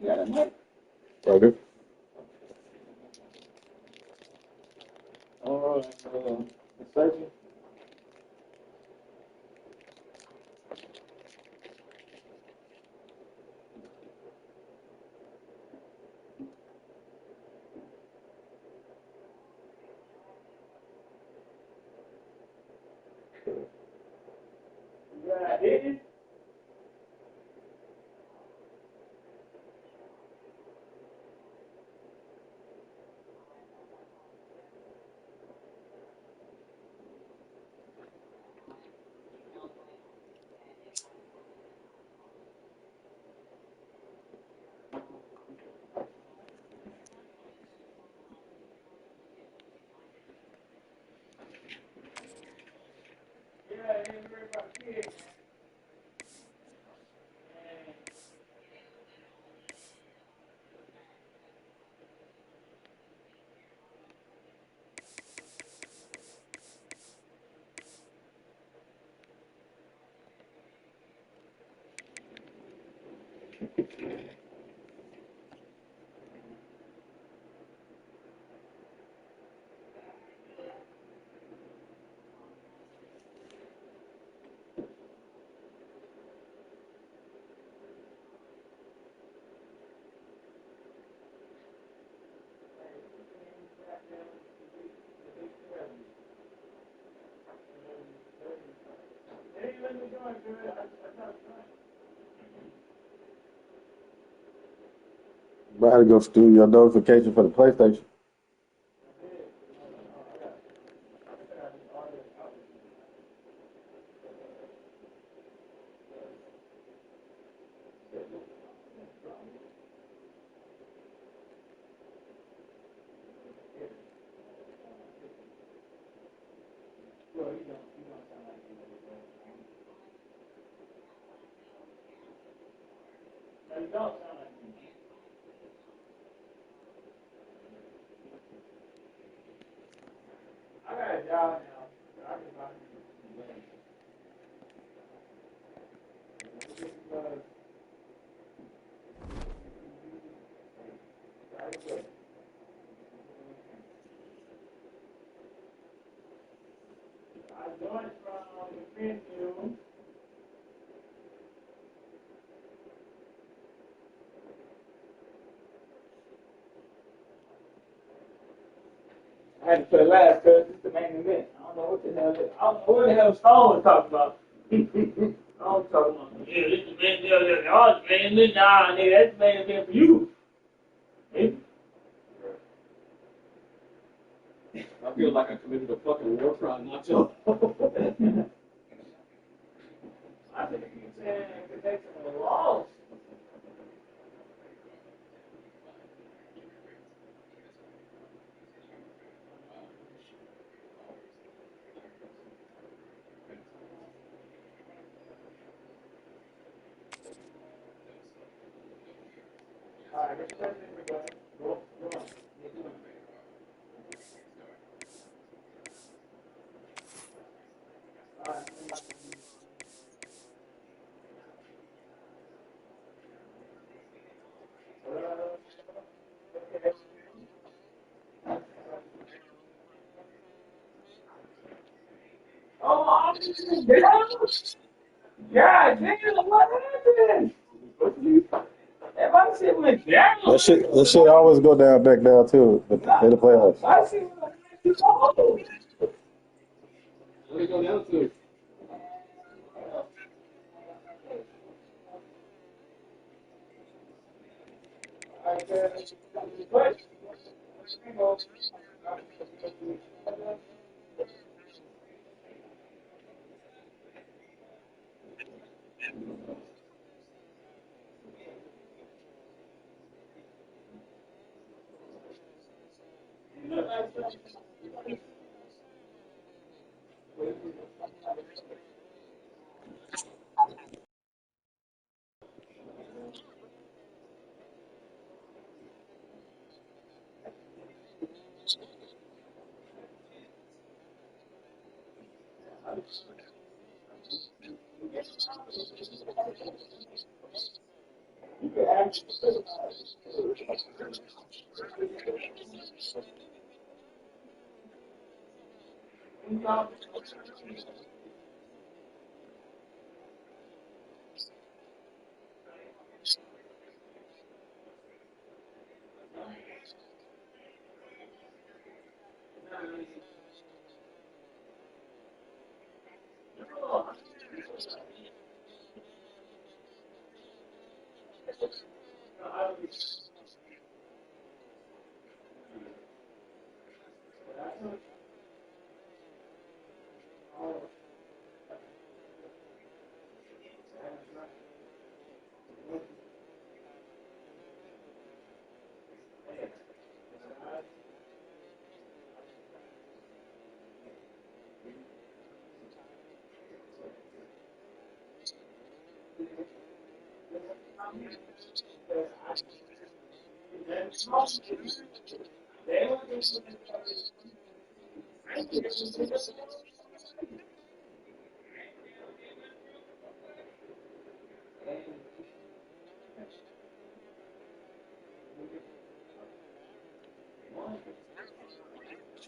You got a mic? I do. Searching. Yeah, it is. Yeah, it ain't worry about kids. They ain't letting me join, dude. I thought But I had to go do your notification for the PlayStation. you don't sound like me. I got a job now. I can buy me some wings. Because I joined from the menu. I had to play last because it's the main event. I don't know what the hell. I don't know what the hell Stone was talking about. I was talking about, yeah, this is the main event. Oh, it's the main event. Nah, nigga, that's the main event for you. Hey. I feel like I committed a fucking war crime, not so. I think you saying connection was lost. All right, let's go. Go. Go on. All right. Oh, God damn, what happened? Everybody said went down. That shit always go down back down too. But in the playoffs. I see what What do you go down to?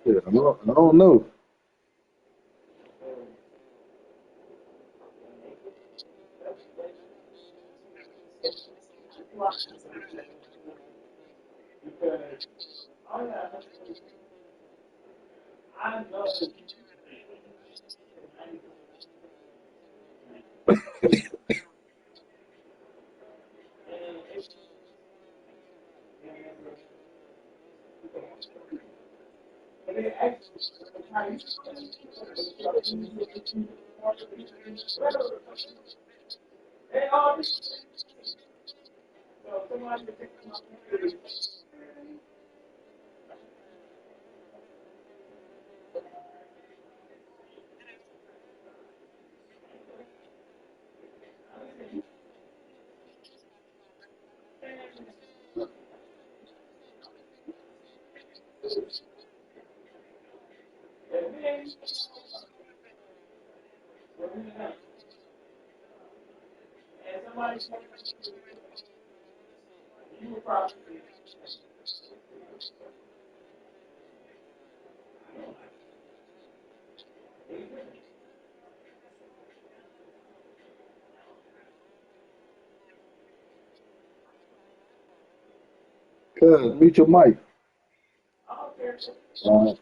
Shit, I don't know. Cuz, mute your mic. Uh,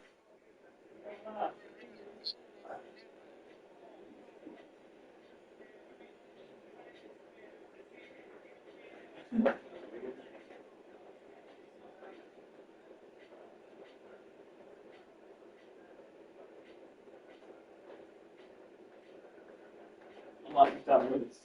I'm like, stop with this.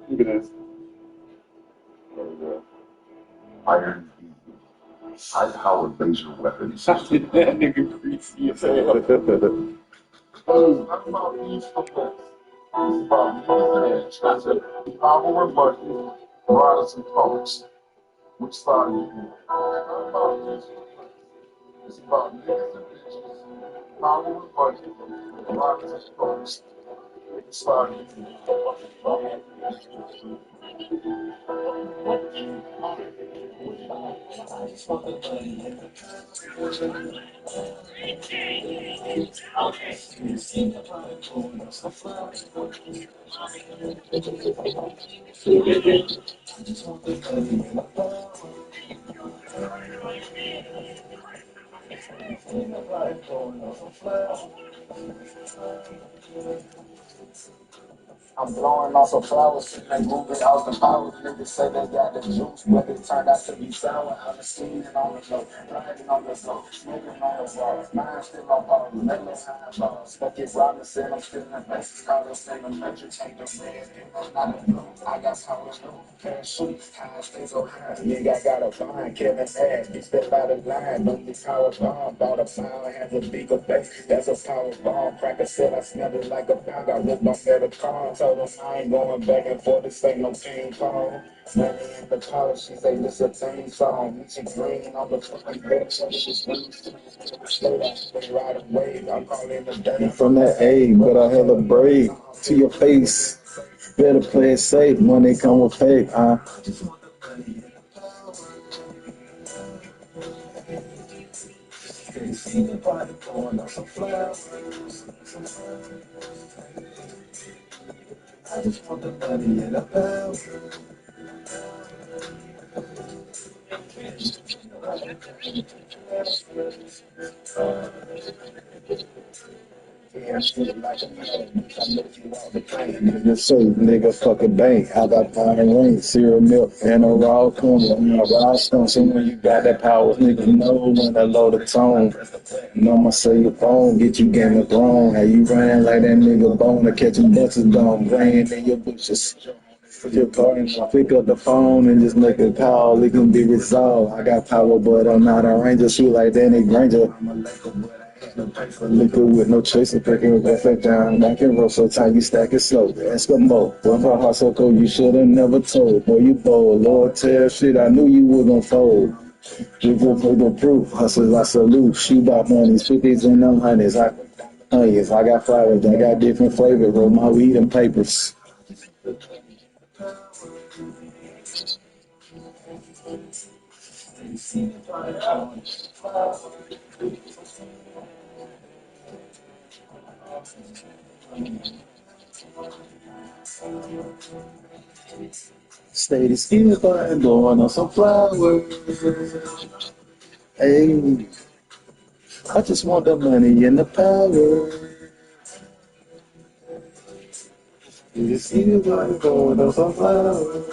Look at this. Iron high-powered laser weapons. That nigga greasy as hell. Not about these effects. It's about these edge. Power and money, riders and punks. Which side are you on? Not about these effects. It's about niggas and bitches. Power and money, riders and punks. Which side are you on? I'm blowing off some flowers and they moving out the power. Niggas say they got the juice, but it turned out to be sour. I'm steaming on the low, riding on the slow, smoking on the wall. Mine still on ball, mellow high ball. Smoking Robinson, I'm still in bases. Call us in the metric, take the red, you know, not the blue. I got power, no parachute, high, stay so high. Nigga, I got a fine, Kevin ass, he step out of line. Don't get power bomb, bought a pound, has a bigger base. That's a power bomb. Cracker said I smelled it like a pound. Got ripped on metal car. Told him I ain't going back and forth. This ain't no ping pong. Money in the car. She say this a team song. She green on the fucking bed. She's straight out. They ride away. I'm calling the day From that A, but I had a break to your face. Better play it safe. Money come with fake. I just want the money and the power. Yeah, shit like a power. I make you all the pain. Nigga say, nigga, fuck a bank. I got power and ring, cereal milk, and a raw corn. I'm a raw stone. So when you got that power, nigga know when I load the tone. And I'ma say your phone, get you Game of Thrones. How you ran like that nigga bone to catch him buses gone, rain in your bushes. Put your car in, pick up the phone and just make a call. It can be resolved. I got power, but I'm not a ranger. Shoot like Danny Granger. Liquor with no chaser, picking with that down. Back and roll so tight, you stack it slow. Eskimo, with her heart so cold, you should have never told. Boy, you bold. Lord, tell shit, I knew you were gonna fold. You go for the proof. Hustlers, I salute. Shoot by money's 50s and them hundreds. I got flowers, I got different flavors. Roll my weed and papers. Steady skin fine, blowing on some flowers. Hey, I just want the money and the power. Steady skin fine, blowing on some flowers.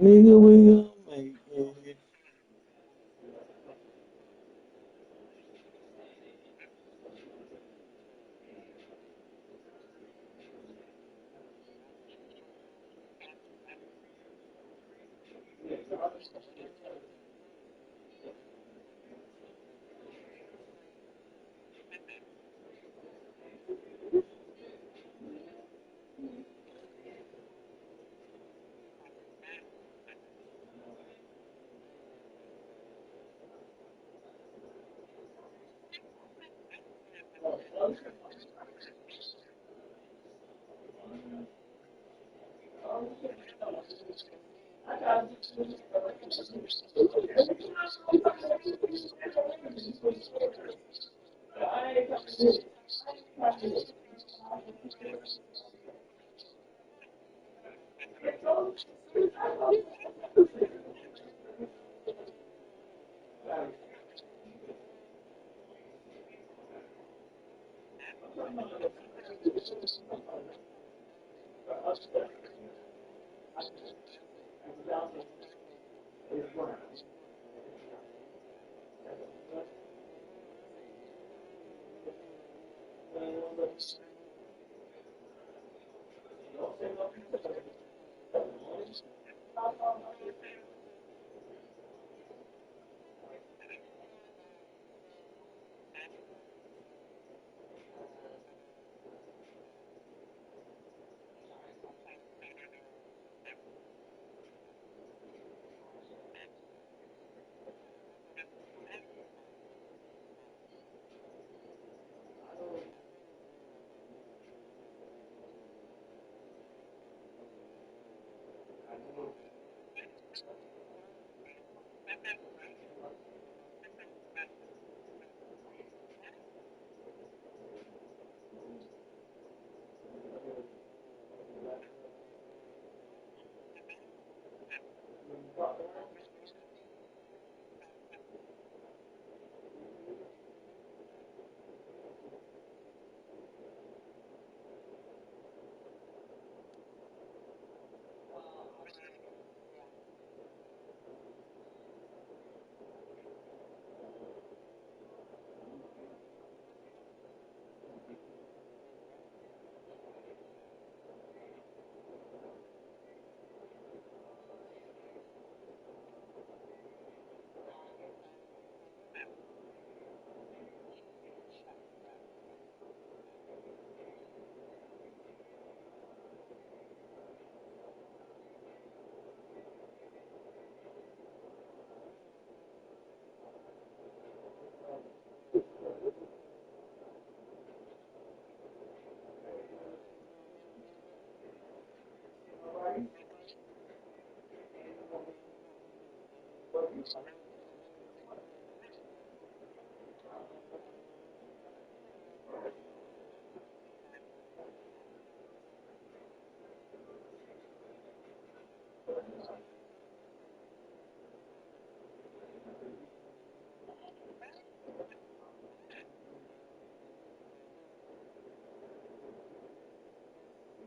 Nigga, we gon' make it.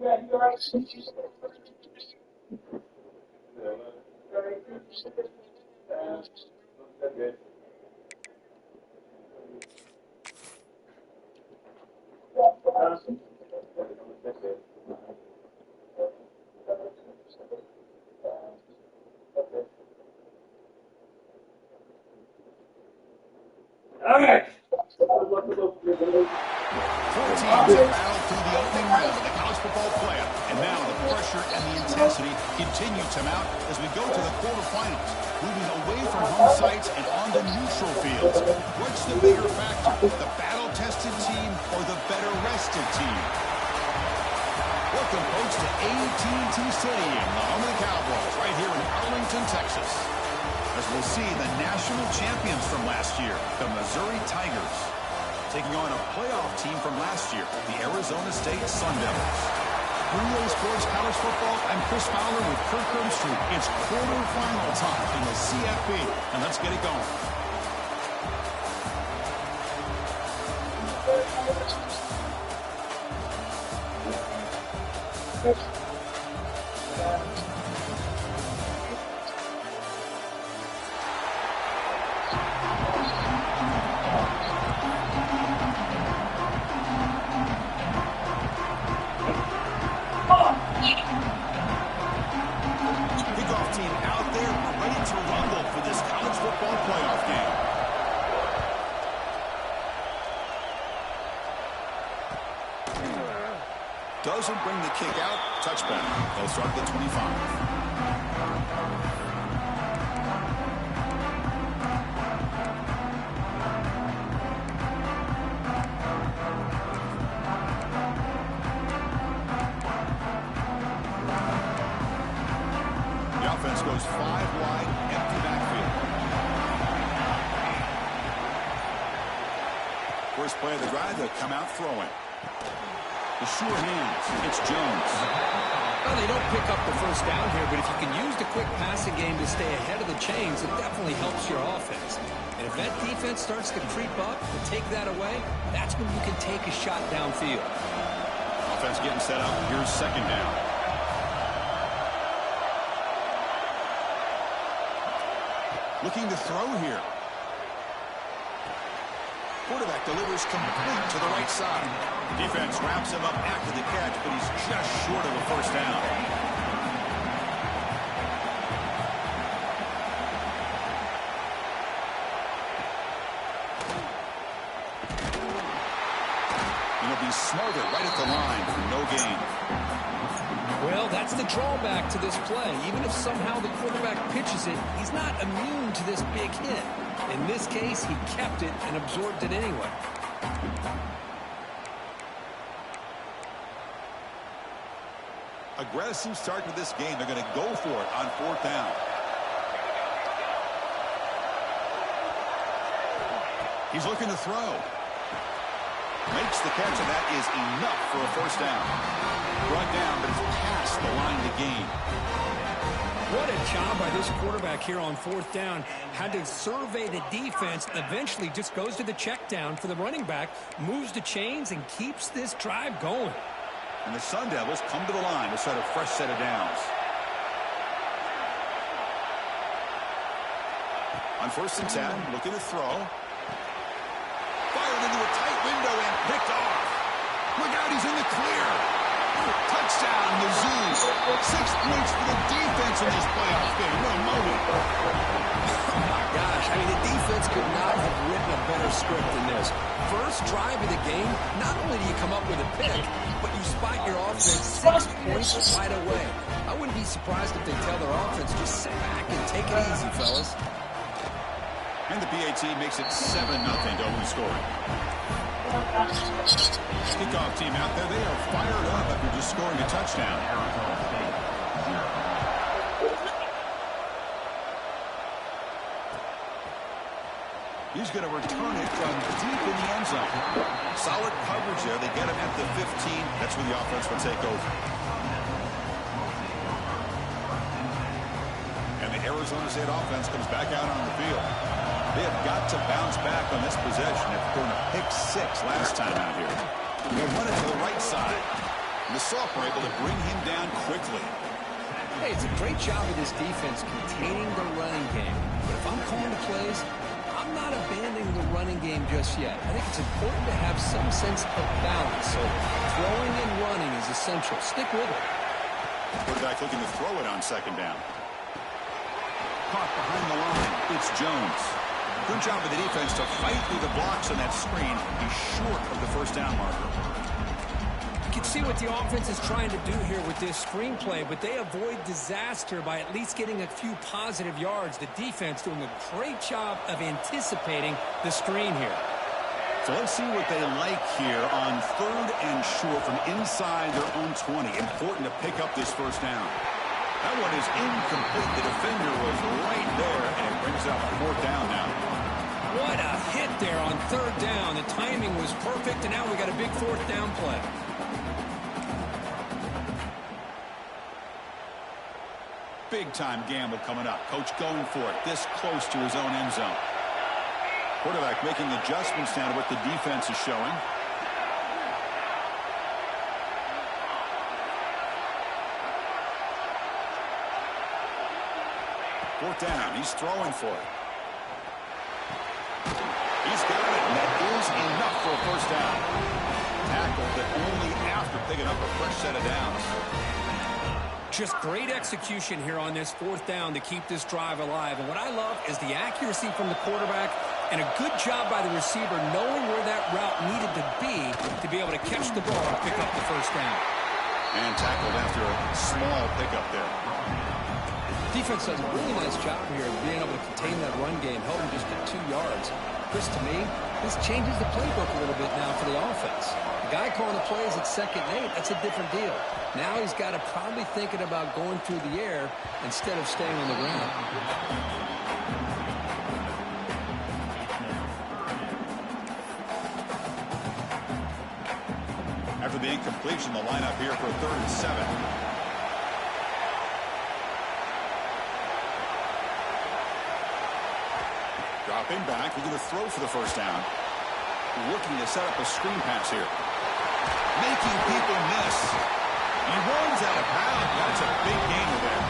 All right. 4 teams have battled through the opening round of the college football playoff, and now the pressure and the intensity continue to mount as we go to the quarterfinals, moving away from home sites and onto neutral fields. What's the bigger factor, the battle-tested team or the better-rested team? Welcome, folks, to AT&T Stadium, the home of the Cowboys, right here in Arlington, Texas, as we'll see the national champions from last year, the Missouri Tigers, taking on a playoff team from last year, the Arizona State Sun Devils. 3A Sports College Football, I'm Chris Fowler with Kirk Herbstreit. It's quarterfinal time in the CFB, and let's get it going. Kickoff team out there ready to rumble for this college football playoff game. Doesn't bring the kick out. Touchback. They'll start at the 25. The offense goes 5 wide, empty backfield. First play of the drive, they'll come out throwing. The sure hands. It's Jones. Well, they don't pick up the first down here, but if you can use the quick passing game to stay ahead of the chains, it definitely helps your offense. And if that defense starts to creep up and take that away, that's when you can take a shot downfield. Offense getting set up. Here's second down. Looking to throw here. Quarterback delivers complete to the right side. The defense wraps him up after the catch, but he's just short of a first down. And he'll be smarter right at the line for no gain. Well, that's the drawback to this play. Even if somehow the quarterback pitches it, he's not immune to this big hit. In this case, he kept it and absorbed it anyway. Aggressive start to this game. They're going to go for it on fourth down. He's looking to throw. Makes the catch, and that is enough for a first down. Brought down, but it's past the line to gain. What a job by this quarterback here on fourth down. Had to survey the defense, eventually just goes to the check down for the running back, moves the chains, and keeps this drive going. And the Sun Devils come to the line to start a fresh set of downs. On 1st and 10, looking to throw. Fired into a tight window and picked off. Look out, he's in the clear. Touchdown, Mizzou. 6 points for the defense in this playoff game. What a moment. Oh, my gosh. I mean, the defense could not have written a better script than this. First drive of the game, not only do you come up with a pick, but you spot your offense 6 points right away. I wouldn't be surprised if they tell their offense, just sit back and take it easy, fellas. And the PAT makes it 7-0 to open scoring. Kickoff team out there, they are fired up after just scoring a touchdown. He's going to return it from deep in the end zone. Solid coverage there. They get him at the 15. That's where the offense will take over. And the Arizona State offense comes back out on the field. They have got to bounce back on this possession after throwing a pick 6 last time out here. They'll run it to the right side. The sophomore able to bring him down quickly. Hey, it's a great job of this defense containing the running game. But if I'm calling the plays, I'm not abandoning the running game just yet. I think it's important to have some sense of balance. So throwing and running is essential. Stick with it. Quarterback looking to throw it on second down. Caught behind the line. It's Jones. Good job of the defense to fight through the blocks on that screen. He's short of the first down marker. You can see what the offense is trying to do here with this screenplay, but they avoid disaster by at least getting a few positive yards. The defense doing a great job of anticipating the screen here. So let's see what they like here on third and short from inside their own 20. Important to pick up this first down. That one is incomplete. The defender was right there, and it brings up fourth down now. What a hit there on third down. The timing was perfect, and now we got a big fourth down play. Big-time gamble coming up. Coach going for it this close to his own end zone. Quarterback making adjustments now to what the defense is showing. Fourth down. He's throwing for it. He's got it, and that is enough for a first down. Tackled, but only after picking up a fresh set of downs. Just great execution here on this fourth down to keep this drive alive. And what I love is the accuracy from the quarterback and a good job by the receiver knowing where that route needed to be able to catch the ball and pick up the first down. And tackled after a small pickup there. Defense does a really nice job here of being able to contain that run game, held him just at 2 yards. Chris, to me, this changes the playbook a little bit now for the offense. The guy calling the plays at 2nd and 8, that's a different deal. Now he's got to probably thinking about going through the air instead of staying on the ground. After the incompletion, the lineup here for 3rd and 7. Dropping back, looking to throw for the first down. Looking to set up a screen pass here. Making people miss. He runs out of bounds. That's a big gainer there.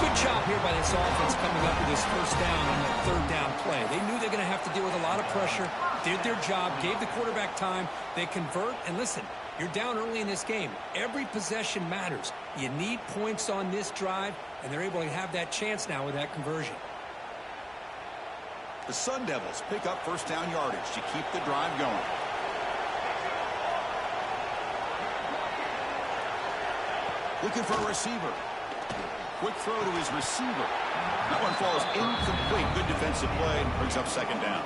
Good job here by this offense coming up with this first down on that third down play. They knew they're going to have to deal with a lot of pressure, did their job, gave the quarterback time. They convert, and listen, you're down early in this game. Every possession matters. You need points on this drive, and they're able to have that chance now with that conversion. The Sun Devils pick up first down yardage to keep the drive going. Looking for a receiver. Quick throw to his receiver. That one falls incomplete. Good defensive play and brings up second down.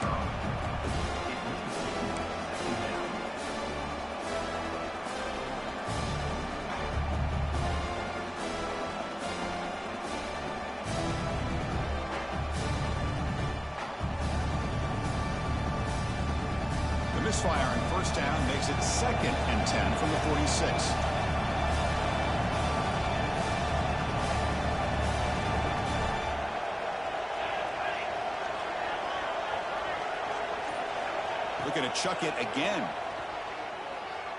The misfire on first down makes it 2nd and 10 from the 46. Looking to chuck it again.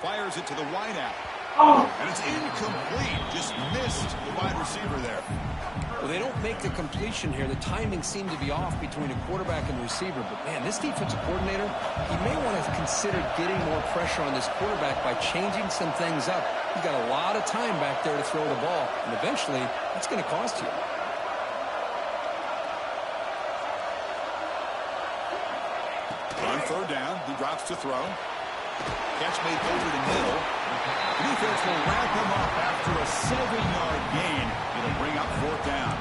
Fires it to the wideout. And it's incomplete. Just missed the wide receiver there. Well, they don't make the completion here. The timing seemed to be off between a quarterback and the receiver. But, man, this defensive coordinator, he may want to consider getting more pressure on this quarterback by changing some things up. He's got a lot of time back there to throw the ball. And eventually, it's going to cost you. On third down, he drops to throw. Catch made over the middle. The defense will wrap him up after a 7-yard gain. It'll bring up fourth down.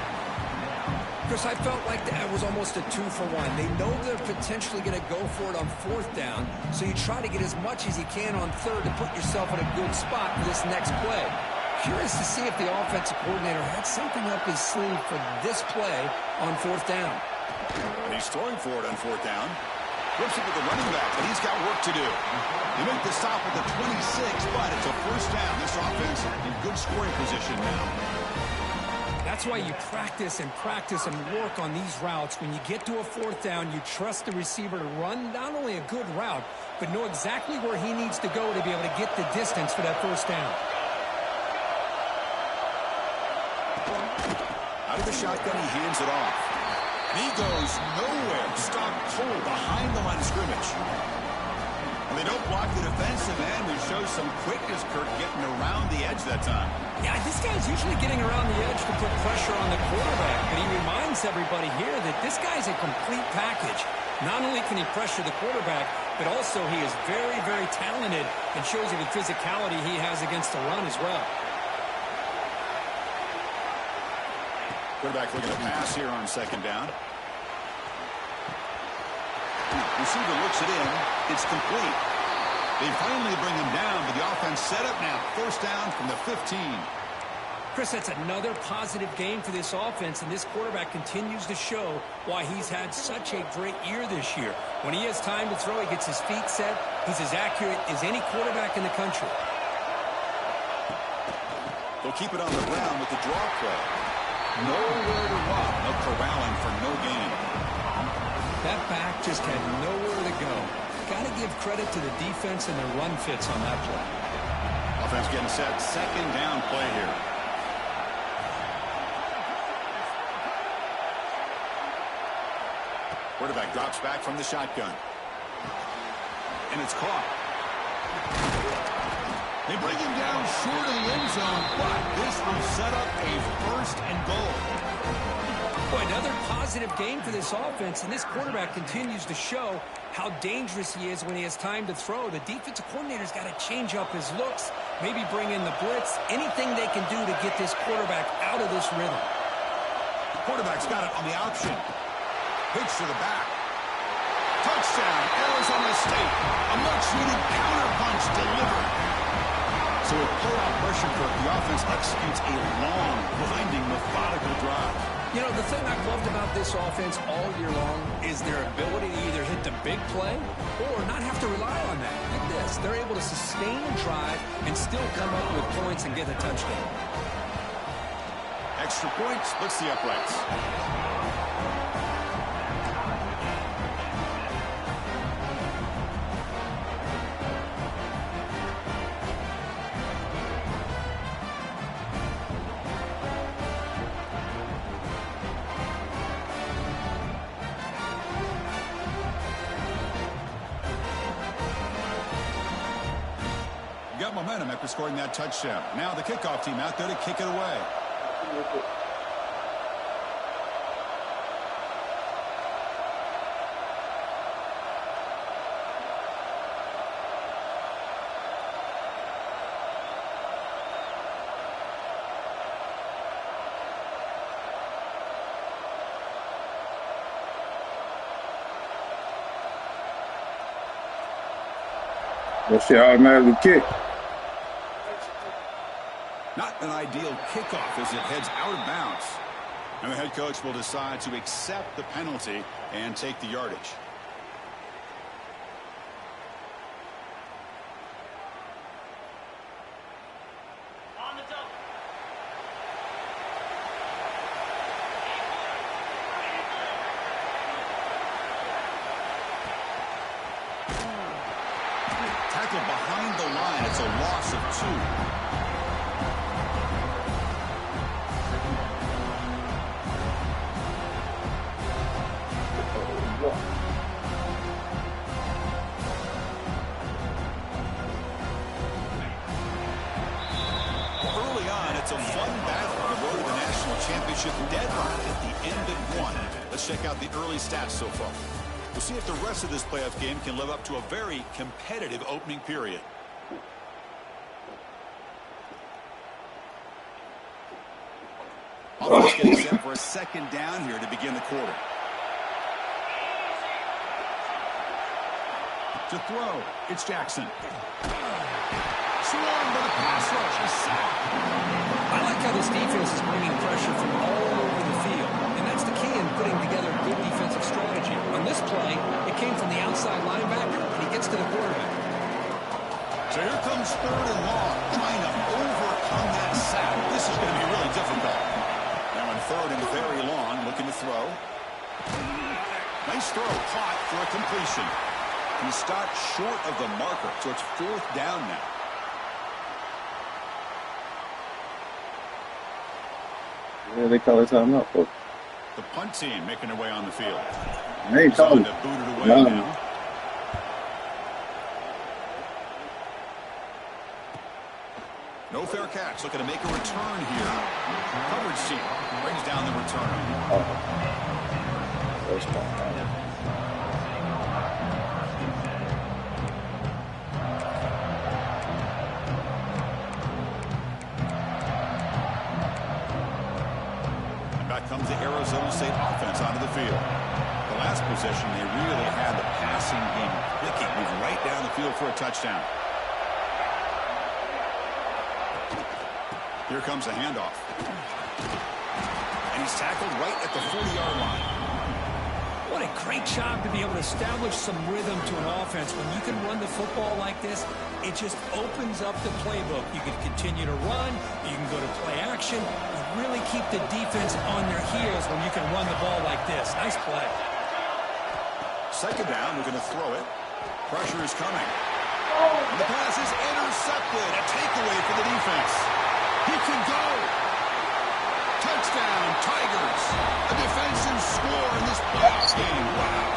Chris, I felt like that was almost a 2-for-1. They know they're potentially going to go for it on fourth down, so you try to get as much as you can on third to put yourself in a good spot for this next play. Curious to see if the offensive coordinator had something up his sleeve for this play on fourth down. And he's throwing for it on fourth down. Flips it to the running back, but he's got work to do. They make the stop at the 26, but it's a first down. This offense in good scoring position now. That's why you practice and work on these routes. When you get to a fourth down, you trust the receiver to run not only a good route, but know exactly where he needs to go to be able to get the distance for that first down. with the shotgun, he hands it off. And he goes nowhere. Stopped cold behind the line of scrimmage. And they don't block the defensive end, who shows some quickness, Kurt, getting around the edge that time. Yeah, this guy's usually getting around the edge to put pressure on the quarterback, but he reminds everybody here that this guy's a complete package. Not only can he pressure the quarterback, but also he is very, very talented and shows you the physicality he has against the run as well. Quarterback looking to pass here on second down. Receiver looks it in. It's complete. They finally bring him down, but the offense set up now. First down from the 15. Chris, that's another positive game for this offense, and this quarterback continues to show why he's had such a great year this year. When he has time to throw, he gets his feet set. He's as accurate as any quarterback in the country. They'll keep it on the ground with the draw play. Nowhere to run. No corralling for no gain. That back just had nowhere to go. Got to give credit to the defense and their run fits on that play. Offense getting set. Second down play here. Quarterback drops back from the shotgun. And it's caught. They bring him down short of the end zone, but this will set up a first and goal. Boy, another positive game for this offense, and this quarterback continues to show how dangerous he is when he has time to throw. The defensive coordinator's got to change up his looks, maybe bring in the blitz, anything they can do to get this quarterback out of this rhythm. Quarterback's got it on the option. Pitch to the back. Touchdown, Arizona State. A much-needed counter-punch delivered. So with pull-out pressure, the offense executes a long, grinding, methodical drive. You know, the thing I've loved about this offense all year long is their ability to either hit the big play or not have to rely on that. Look at this. They're able to sustain a drive and still come up with points and get a touchdown. Extra point splits the uprights. Got momentum after scoring that touchdown. Now the kickoff team out there to kick it away. That shit automatically kick. Not an ideal kickoff as it heads out of bounds. And the head coach will decide to accept the penalty and take the yardage. Tackle behind the line. It's a loss of 2. It's a fun battle on the road to the national championship deadline at the end of 1. Let's check out the early stats so far. We'll see if the rest of this playoff game can live up to a very competitive opening period. Offense getting set for a second down here to begin the quarter. To throw, it's Jackson. Swarmed by the pass rush. A sack. I like how this defense is bringing pressure from all over the field, and that's the key in putting together a good defensive strategy. On this play, it came from the outside linebacker, and he gets to the quarterback. So here comes third and long, trying to overcome that sack. This is going to be really difficult. Now on third and very long, looking to throw. Nice throw, caught for a completion. He stopped short of the marker, so it's fourth down now. Yeah, they call it time out for. The punt team making their way on the field. They ain't He's on calling to it. boot it away No. now. No fair catch. Looking to make a return here. Coverage seat brings down the return. First one. Back comes the Arizona State offense onto the field. The last possession, they really had the passing game clicking, moving right down the field for a touchdown. Here comes the handoff. And he's tackled right at the 40-yard line. What a great job to be able to establish some rhythm to an offense. When you can run the football like this, it just opens up the playbook. You can continue to run. You can go to play action. You really keep the defense on their heels when you can run the ball like this. Nice play. Second down, we're going to throw it. Pressure is coming. And the pass is intercepted. A takeaway for the defense. He can go. Touchdown, Tigers. A defensive score in this playoff game. Wow.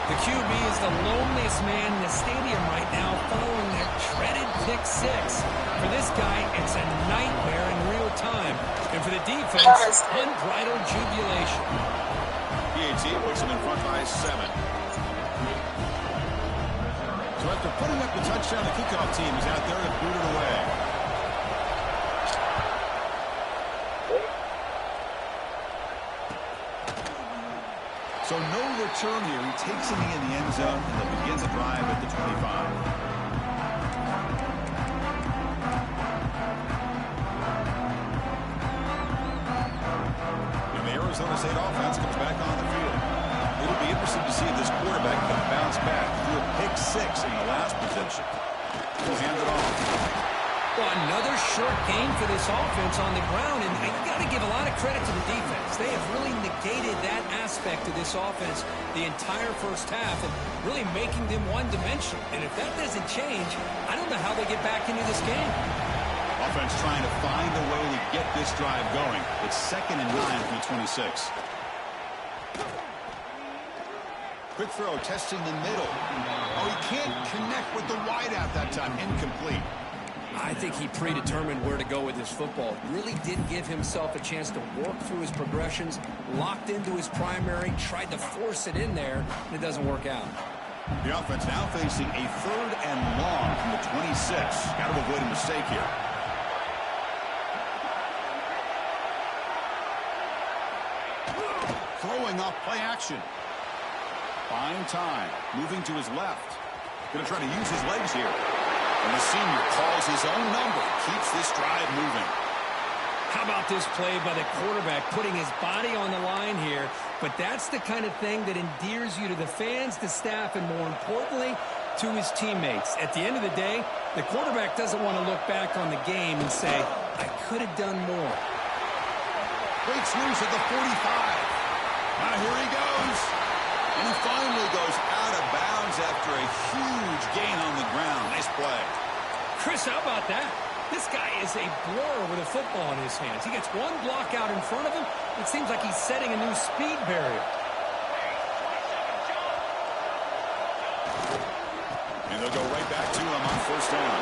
The QB is the loneliest man in the stadium right now following that dreaded pick six. For this guy, it's a nightmare in real time. And for the defense, unbridled jubilation. PAT puts him in front by 7. So after putting up the touchdown, the kickoff team is out there to boot it away. So no return here. He takes it in the end zone, and they'll begin the drive at the 25. And the Arizona State offense comes back on the field. It'll be interesting to see if this quarterback can bounce back through a pick six in the last possession. He'll hand it off. Well, another short game for this offense on the ground, and you got to give a lot of credit to the defense. They have really negated that aspect of this offense the entire first half and really making them one-dimensional. And if that doesn't change, I don't know how they get back into this game. Offense trying to find a way to get this drive going. It's 2nd and 9 from the 26. Quick throw, testing the middle. Oh, he can't connect with the wideout that time. Incomplete. I think he predetermined where to go with his football. Really did give himself a chance to work through his progressions, locked into his primary, tried to force it in there, and it doesn't work out. The offense now facing a 3rd and long from the 26. Got to avoid a mistake here. Throwing off play action. Fine time. Moving to his left. Going to try to use his legs here. And the senior calls his own number. Keeps this drive moving. How about this play by the quarterback, putting his body on the line here? But that's the kind of thing that endears you to the fans, the staff, and more importantly, to his teammates. At the end of the day, the quarterback doesn't want to look back on the game and say, I could have done more. Breaks loose at the 45. Now here he goes. And he finally goes out of bounds after a huge gain on the ground. Nice play. Chris, how about that? This guy is a blur with a football in his hands. He gets one block out in front of him. It seems like he's setting a new speed barrier. And they'll go right back to him on 1st down.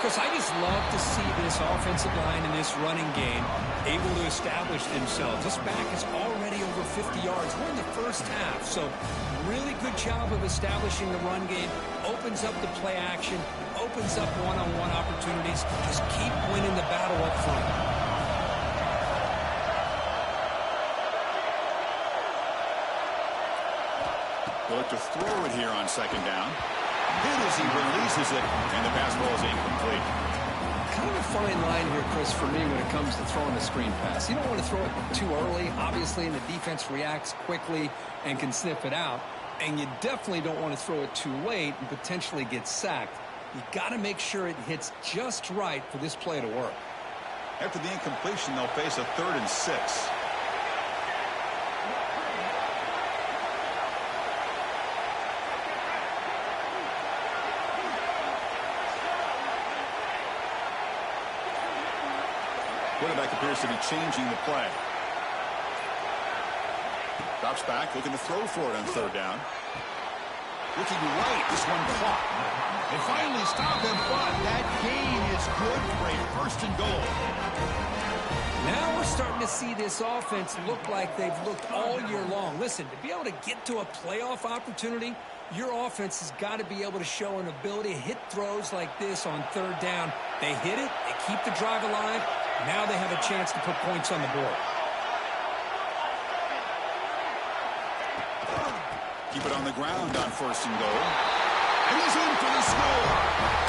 Chris, I just love to see this offensive line in this running game able to establish themselves. This back is already over 50 yards. We're in the first half, so really good job of establishing the run game. Opens up the play action, opens up one-on-one opportunities. Just keep winning the battle up front. They'll look to throw it here on 2nd down. Hit as he releases it, and the pass ball is incomplete. Kind of a fine line here, Chris, for me when it comes to throwing a screen pass. You don't want to throw it too early, obviously, and the defense reacts quickly and can sniff it out. And you definitely don't want to throw it too late and potentially get sacked. You got to make sure it hits just right for this play to work. After the incompletion, they'll face a 3rd and 6. Quarterback appears to be changing the play. Drops back, looking to throw for it on third down. Looking right, this one caught. They finally stop him, but that gain is good for a first and goal. Now we're starting to see this offense look like they've looked all year long. Listen, to be able to get to a playoff opportunity, your offense has got to be able to show an ability to hit throws like this on third down. They hit it, they keep the drive alive. Now they have a chance to put points on the board. Keep it on the ground on first and goal. And he's in for the score.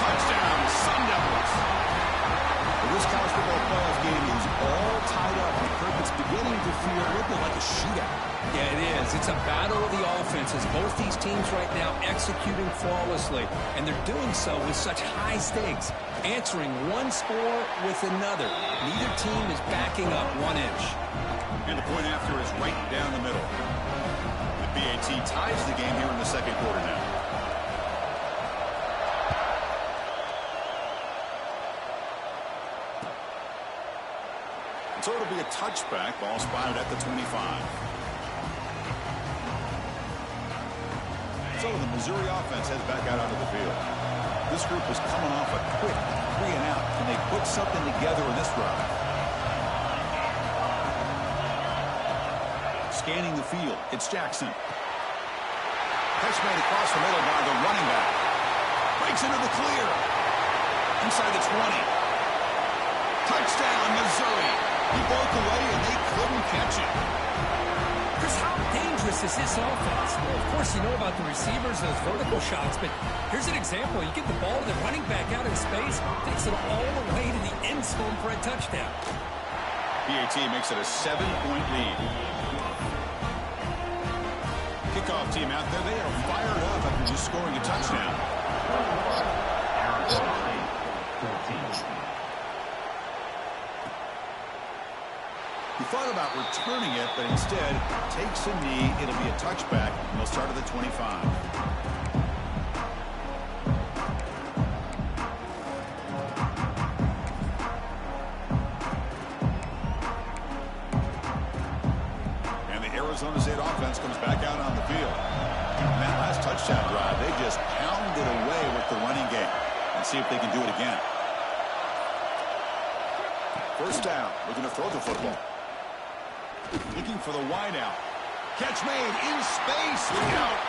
Touchdown, Sun Devils. This college football playoff game is all tied up. It's beginning to feel a little bit like a shootout. Yeah, it is. It's a battle of the offenses. Both these teams right now executing flawlessly, and they're doing so with such high stakes, answering one score with another. Neither team is backing up 1 inch. And the point after is right down the middle. The BAT ties the game here in the second quarter now. So it'll be a touchback. Ball spotted at the 25. So the Missouri offense heads back out onto the field. This group is coming off a quick 3-and-out. Can they put something together in this drive? Scanning the field. It's Jackson. Catch made across the middle by the running back. Breaks into the clear. Inside the 20. Touchdown, Missouri. He broke away, and they couldn't catch it. Chris, how dangerous is this offense? Well, of course, you know about the receivers, those vertical shots, but here's an example. You get the ball to the running back out in space, takes it all the way to the end zone for a touchdown. BAT makes it a 7-point lead. Kickoff team out there, they are fired up after just scoring a touchdown. He thought about returning it, but instead takes a knee. It'll be a touchback, and they'll start at the 25. And the Arizona State offense comes back out on the field. And that last touchdown drive, they just pounded away with the running game. And see if they can do it again. First down, looking to throw the football. Looking for the wideout. Catch made in space. Look out.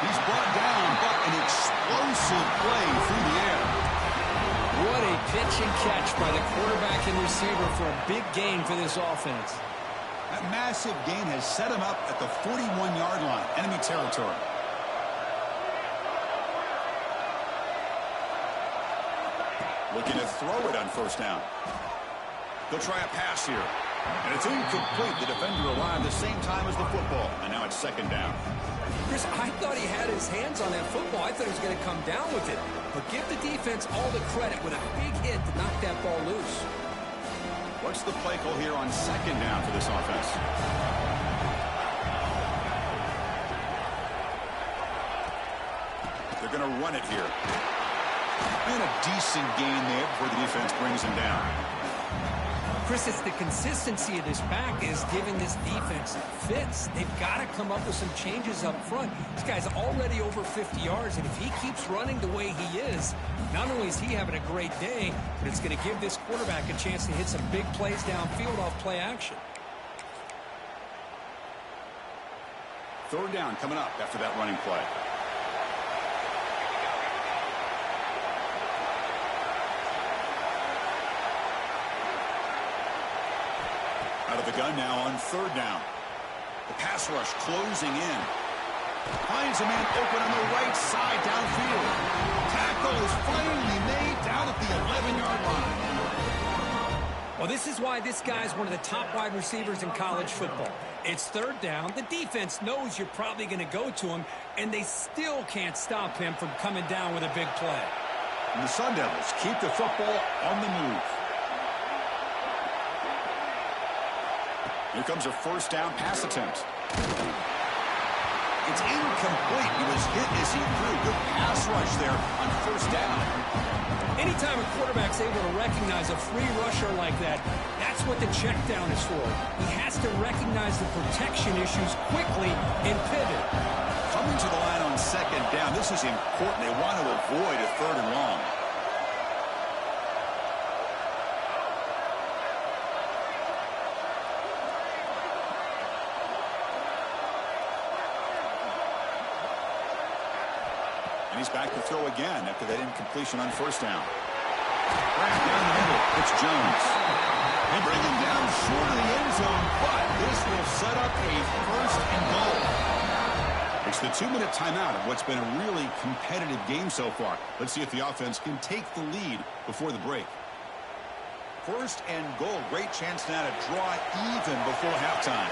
He's brought down, but an explosive play through the air. What a pitch and catch by the quarterback and receiver for a big gain for this offense. That massive gain has set him up at the 41-yard line, enemy territory. Looking to throw it on first down. They'll try a pass here. And it's incomplete. The defender arrived the same time as the football. And now it's second down. Chris, I thought he had his hands on that football. I thought he was going to come down with it. But give the defense all the credit with a big hit to knock that ball loose. What's the play call here on second down for this offense? They're going to run it here. And a decent gain there before the defense brings him down. Chris, it's the consistency of this back is giving this defense fits. They've got to come up with some changes up front. This guy's already over 50 yards, and if he keeps running the way he is, not only is he having a great day, but it's going to give this quarterback a chance to hit some big plays downfield off play action. Third down coming up after that running play. Out of the gun now on third down. The pass rush closing in. Finds a man open on the right side downfield. Tackle is finally made down at the 11-yard line. Well, this is why this guy's one of the top wide receivers in college football. It's third down. The defense knows you're probably going to go to him, and they still can't stop him from coming down with a big play. And the Sun Devils keep the football on the move. Here comes a first down pass attempt. It's incomplete. He was hit as he threw. Good pass rush there on first down. Anytime a quarterback's able to recognize a free rusher like that, that's what the check down is for. He has to recognize the protection issues quickly and pivot. Coming to the line on second down, this is important. They want to avoid a third and long. And he's back to throw again after that incompletion on first down. Right down the middle, it's Jones. They bring him down short of the end zone, but this will set up a first and goal. It's the 2-minute timeout of what's been a really competitive game so far. Let's see if the offense can take the lead before the break. First and goal. Great chance now to draw even before halftime.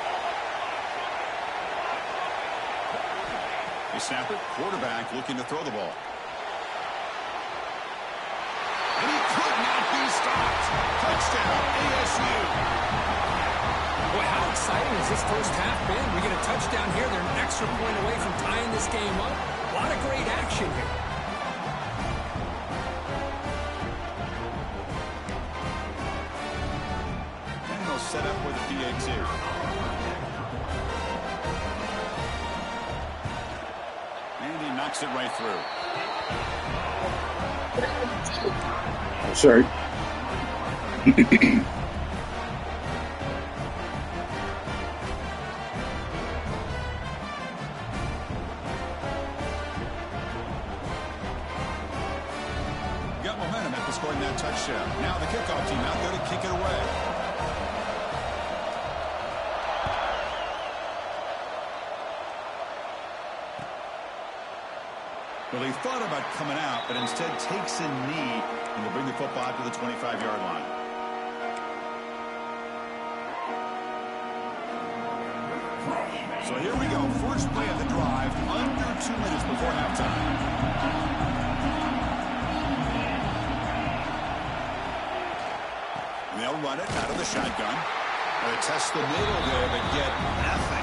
They snap it. Quarterback looking to throw the ball. And he could not be stopped. Touchdown, ASU. Boy, how exciting has this first half been? We get a touchdown here. They're an extra point away from tying this game up. A lot of great action here. And they'll set up with the PAT. And he knocks it right through. Sorry. Got momentum after scoring that touchdown. Now the kickoff team out there to kick it away. Well, he thought about coming out, but instead takes a knee and will bring the football out to the 25-yard line. So here we go. First play of the drive, under 2 minutes before halftime. And they'll run it out of the shotgun. They test the middle there, but get nothing.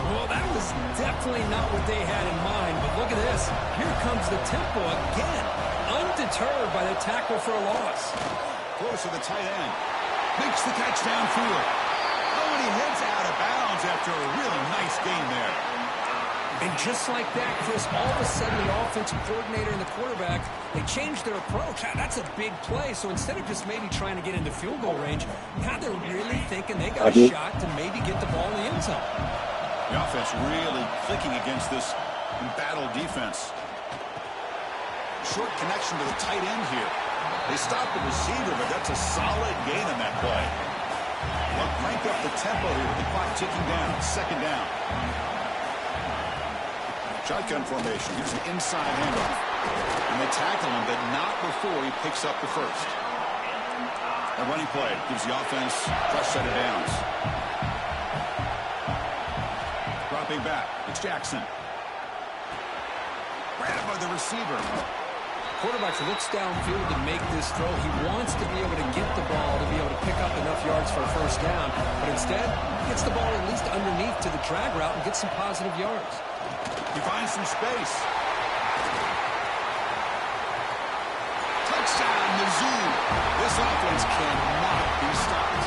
Well, that was definitely not what they had in mind, but look at this. Here comes the tempo again, undeterred by the tackle for a loss. Close to the tight end. Makes the catch downfield. Oh, and he heads out of bounds after a really nice gain there. And just like that, Chris, all of a sudden the offensive coordinator and the quarterback, they changed their approach. That's a big play. So instead of just maybe trying to get into field goal range, now they're really thinking they got a shot to maybe get the ball in the end zone. The offense really clicking against this embattled defense. Short connection to the tight end here. They stopped the receiver, but that's a solid gain on that play. Well, crank up the tempo here with the clock ticking down. Second down. Shotgun formation. Here's an inside handoff. And they tackle him, but not before he picks up the first. A running play gives the offense fresh set of downs. Dropping back. It's Jackson. Grabbed by the receiver. Quarterback looks downfield to make this throw. He wants to be able to get the ball to be able to pick up enough yards for a first down, but instead gets the ball at least underneath to the drag route and gets some positive yards. He finds some space. Touchdown, Mizzou. This offense cannot be stopped.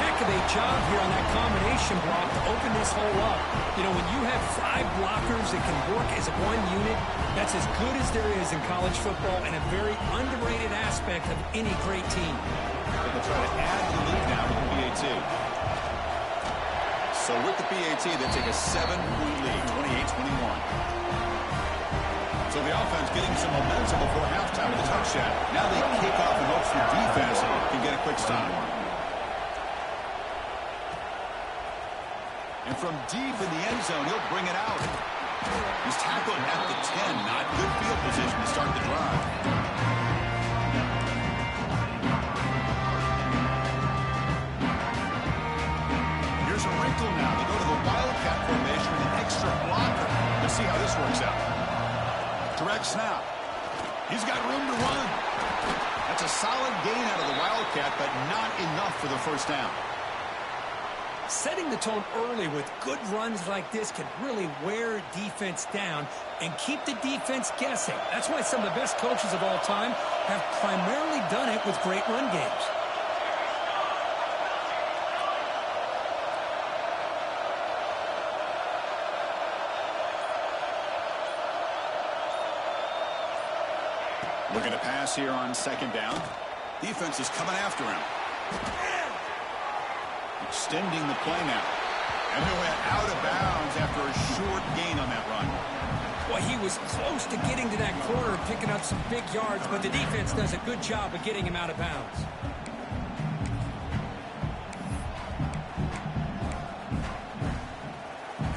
Heck of a job here on that combination block to open this hole up. You know, when you have 5 blockers that can work as one unit, that's as good as there is in college football and a very underrated aspect of any great team. They'll try to add to the lead now with the PAT. So with the PAT, they take a 7-point lead, 28-21. So the offense getting some momentum before halftime with a touchdown. Now they kick off and hopes the defense can get a quick stop. And from deep in the end zone, he'll bring it out. He's tackled at the 10. Not good field position to start the drive. Here's a wrinkle now. They go to the Wildcat formation with an extra blocker. Let's see how this works out. Direct snap. He's got room to run. That's a solid gain out of the Wildcat, but not enough for the first down. Setting the tone early with good runs like this can really wear defense down and keep the defense guessing. That's why some of the best coaches of all time have primarily done it with great run games. Looking to pass here on second down. Defense is coming after him. Extending the play now. And he went out of bounds after a short gain on that run. Well, he was close to getting to that corner and picking up some big yards, but the defense does a good job of getting him out of bounds.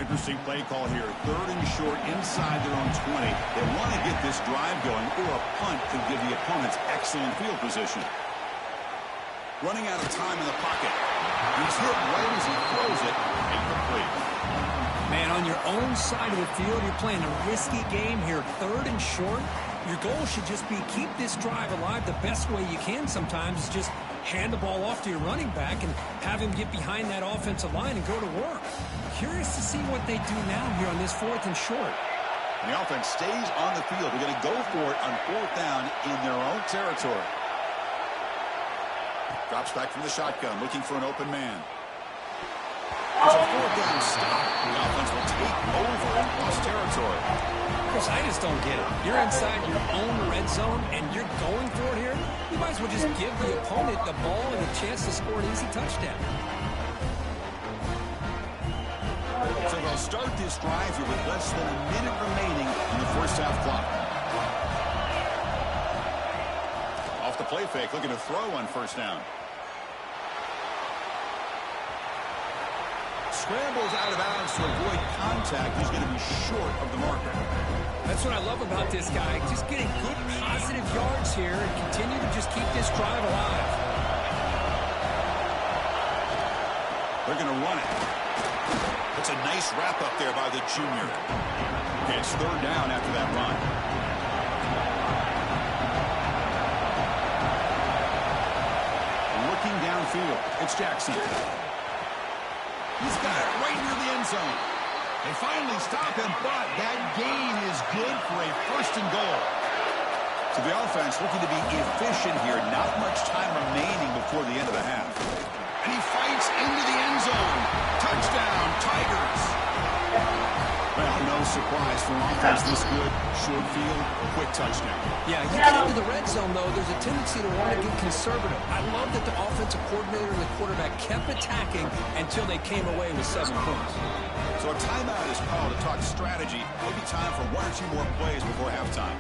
Interesting play call here. 3rd and short inside their own 20. They want to get this drive going, or a punt could give the opponents excellent field position. Running out of time in the pocket. He's hit right as he throws it. Incomplete. Man, on your own side of the field, you're playing a risky game here. 3rd and short. Your goal should just be keep this drive alive the best way you can sometimes. Is just hand the ball off to your running back and have him get behind that offensive line and go to work. Curious to see what they do now here on this 4th and short. And the offense stays on the field. They're going to go for it on 4th down in their own territory. Drops back from the shotgun, looking for an open man. It's a 4th down stop. The offense will take over in cross territory. Chris, I just don't get it. You're inside your own red zone, and you're going for it here? You might as well just give the opponent the ball and a chance to score an easy touchdown. So they'll start this drive here with less than a minute remaining in the first half clock. Off the play fake, looking to throw on 1st down. Scrambles out of bounds to avoid contact. He's going to be short of the marker. That's what I love about this guy. Just getting good positive yards here and continue to just keep this drive alive. They're going to run it. It's a nice wrap up there by the junior. Okay, it's 3rd down after that run. Looking downfield, it's Jackson. He's got it right near the end zone. They finally stop him, but that gain is good for a 1st and goal. So the offense looking to be efficient here. Not much time remaining before the end of the half. And he fights into the end zone. Touchdown, Tigers. Well, no surprise for an offense this good. Short field, quick touchdown. Yeah, you get into the red zone, though, there's a tendency to want to get conservative. I love that the offensive coordinator and the quarterback kept attacking until they came away with 7 points. So a timeout is called to talk strategy. Maybe time for 1 or 2 more plays before halftime.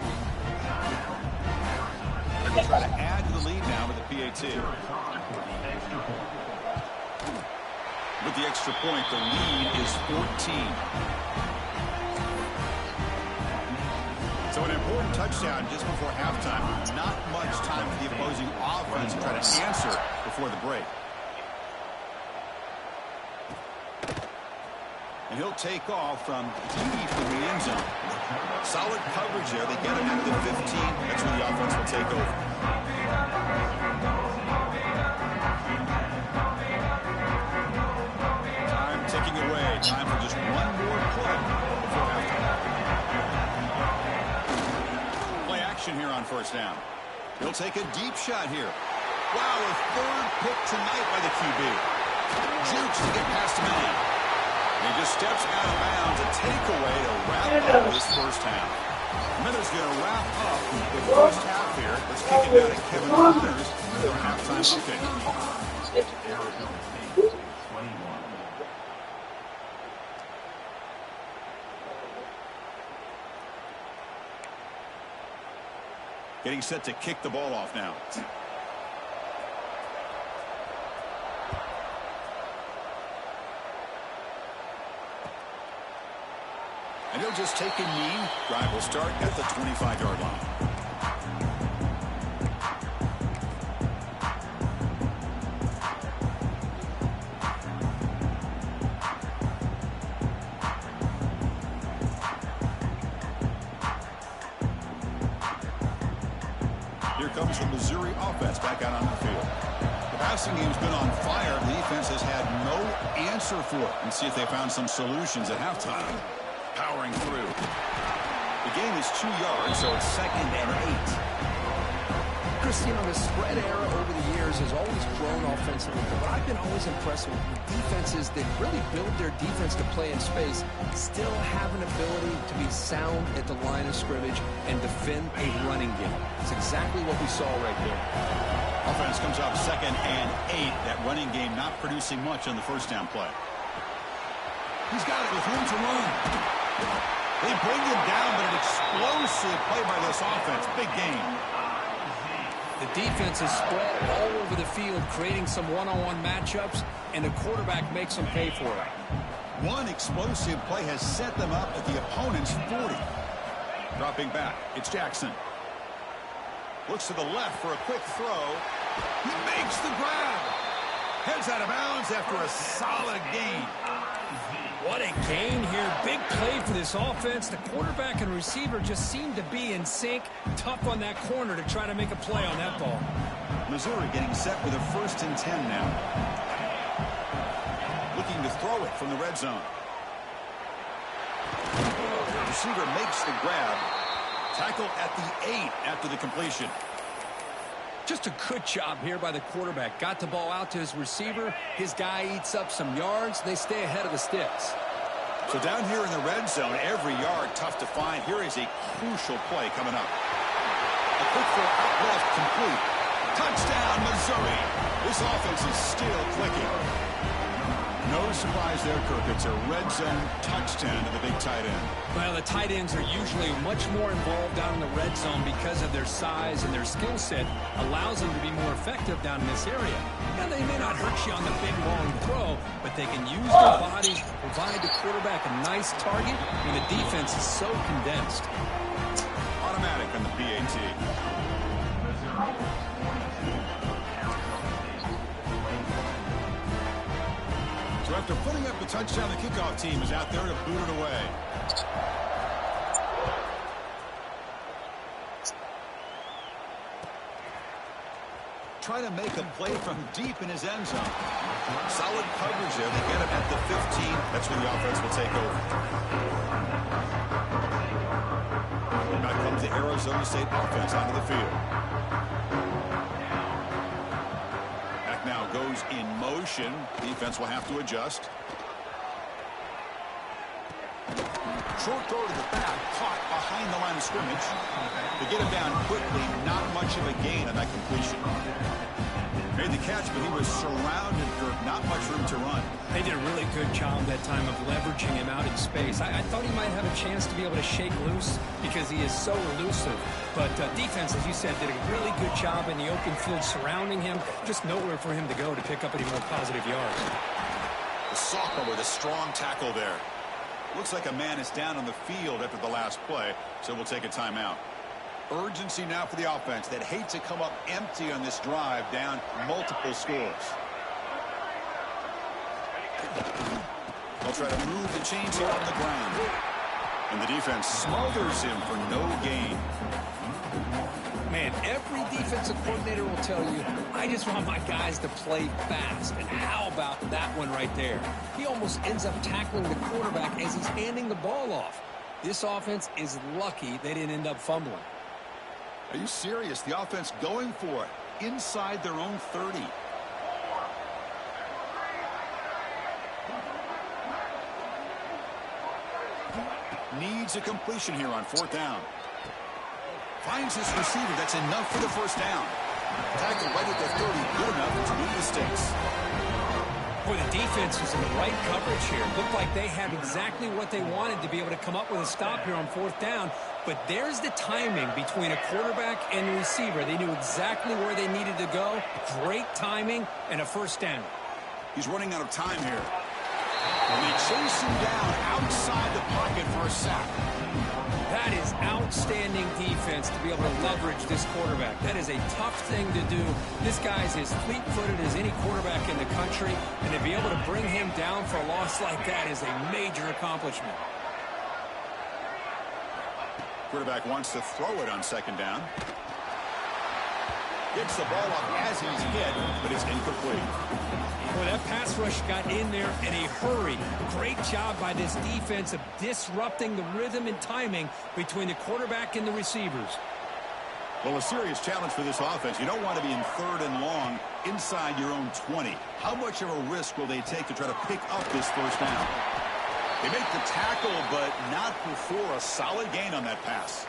They're going to try to add to the lead now with the PAT. With the extra point, the lead is 14. So an important touchdown just before halftime. Not much time for the opposing offense to try to answer before the break. And he'll take off from deep in the end zone. Solid coverage there. They get him into the 15. That's where the offense will take over. Time ticking away. Time for just 1 more play before halftime. Play action here on 1st down. He'll take a deep shot here. Wow, a 3rd pick tonight by the QB. Jukes to get past him in. He just steps out of bounds, a takeaway to wrap up this first half. Miller's going to wrap up the first half here. Let's kick it down to Kevin Connors for a halftime update. Getting set to kick the ball off now. And he'll just take a knee. Drive will start at the 25-yard line. Here comes the Missouri offense back out on the field. The passing game's been on fire. The defense has had no answer for it. Let's see if they found some solutions at halftime. Powering through. The game is 2 yards, so it's 2nd and 8. Christine, the spread era over the years has always grown offensively, but I've been always impressed with defenses that really build their defense to play in space, still have an ability to be sound at the line of scrimmage and defend a running game. It's exactly what we saw right there. Offense comes up 2nd and 8. That running game not producing much on the first down play. He's got it with room to run. They bring him down, but an explosive play by this offense. Big game. The defense is spread all over the field, creating some one-on-one matchups, and the quarterback makes them pay for it. One explosive play has set them up at the opponent's 40. Dropping back, it's Jackson. Looks to the left for a quick throw. He makes the grab. Heads out of bounds after a solid gain. What a gain here. Big play for this offense. The quarterback and receiver just seem to be in sync. Tough on that corner to try to make a play on that ball. Missouri getting set with a 1st and 10 now. Looking to throw it from the red zone. The receiver makes the grab. Tackle at the 8 after the completion. Just a good job here by the quarterback. Got the ball out to his receiver. His guy eats up some yards. They stay ahead of the sticks. So down here in the red zone, every yard tough to find. Here is a crucial play coming up. A quick throw out left, complete. Touchdown, Missouri. This offense is still clicking. No surprise there, Kirk. It's a red zone touchdown to the big tight end. Well, the tight ends are usually much more involved down in the red zone because of their size and their skill set allows them to be more effective down in this area. Now, they may not hurt you on the big, long throw, but they can use their bodies to provide the quarterback a nice target when the defense is so condensed. Automatic on the PAT. So after putting up the touchdown, the kickoff team is out there to boot it away. Trying to make a play from deep in his end zone. Solid coverage there. They get him at the 15. That's where the offense will take over. And back comes the Arizona State offense onto the field. Back now goes in motion. Defense will have to adjust. Short throw to the back, caught behind the line of scrimmage. To get him down quickly, not much of a gain on that completion. Made the catch, but he was surrounded, Kirk. Not much room to run. They did a really good job that time of leveraging him out in space. I thought he might have a chance to be able to shake loose because he is so elusive. But defense, as you said, did a really good job in the open field surrounding him. Just nowhere for him to go to pick up any more positive yards. The sophomore with a strong tackle there. Looks like a man is down on the field after the last play, so we'll take a timeout. Urgency now for the offense that hate to come up empty on this drive, down multiple scores. They'll try to move the chains here on the ground. And the defense smothers him for no gain. Man, every defensive coordinator will tell you, I just want my guys to play fast. And how about that one right there? He almost ends up tackling the quarterback as he's handing the ball off. This offense is lucky they didn't end up fumbling. Are you serious? The offense going for it inside their own 30. Needs a completion here on 4th down. Finds his receiver. That's enough for the first down. Tackle right at the 30. Good enough to move the sticks. Boy, the defense was in the right coverage here. Looked like they had exactly what they wanted to be able to come up with a stop here on 4th down. But there's the timing between a quarterback and the receiver. They knew exactly where they needed to go. Great timing and a first down. He's running out of time here. And they chase him down outside the pocket for a sack. That is outstanding defense to be able to leverage this quarterback. That is a tough thing to do. This guy's as fleet-footed as any quarterback in the country, and to be able to bring him down for a loss like that is a major accomplishment. Quarterback wants to throw it on 2nd down. Gets the ball up as he's hit, but it's incomplete. Boy, that pass rush got in there in a hurry. Great job by this defense of disrupting the rhythm and timing between the quarterback and the receivers. Well, a serious challenge for this offense. You don't want to be in 3rd and long inside your own 20. How much of a risk will they take to try to pick up this first down? They make the tackle, but not before a solid gain on that pass.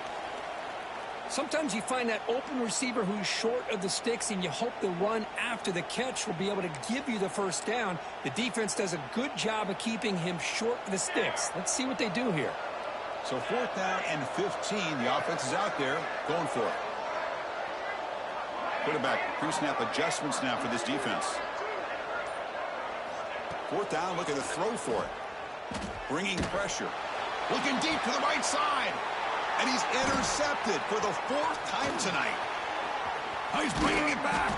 Sometimes you find that open receiver who's short of the sticks, and you hope the run after the catch will be able to give you the first down. The defense does a good job of keeping him short of the sticks. Let's see what they do here. So 4th down and 15. The offense is out there going for it. Quarterback pre-snap adjustments now for this defense. 4th down, looking to throw for it. Bringing pressure. Looking deep to the right side. And he's intercepted for the 4th time tonight. Oh, he's bringing it back.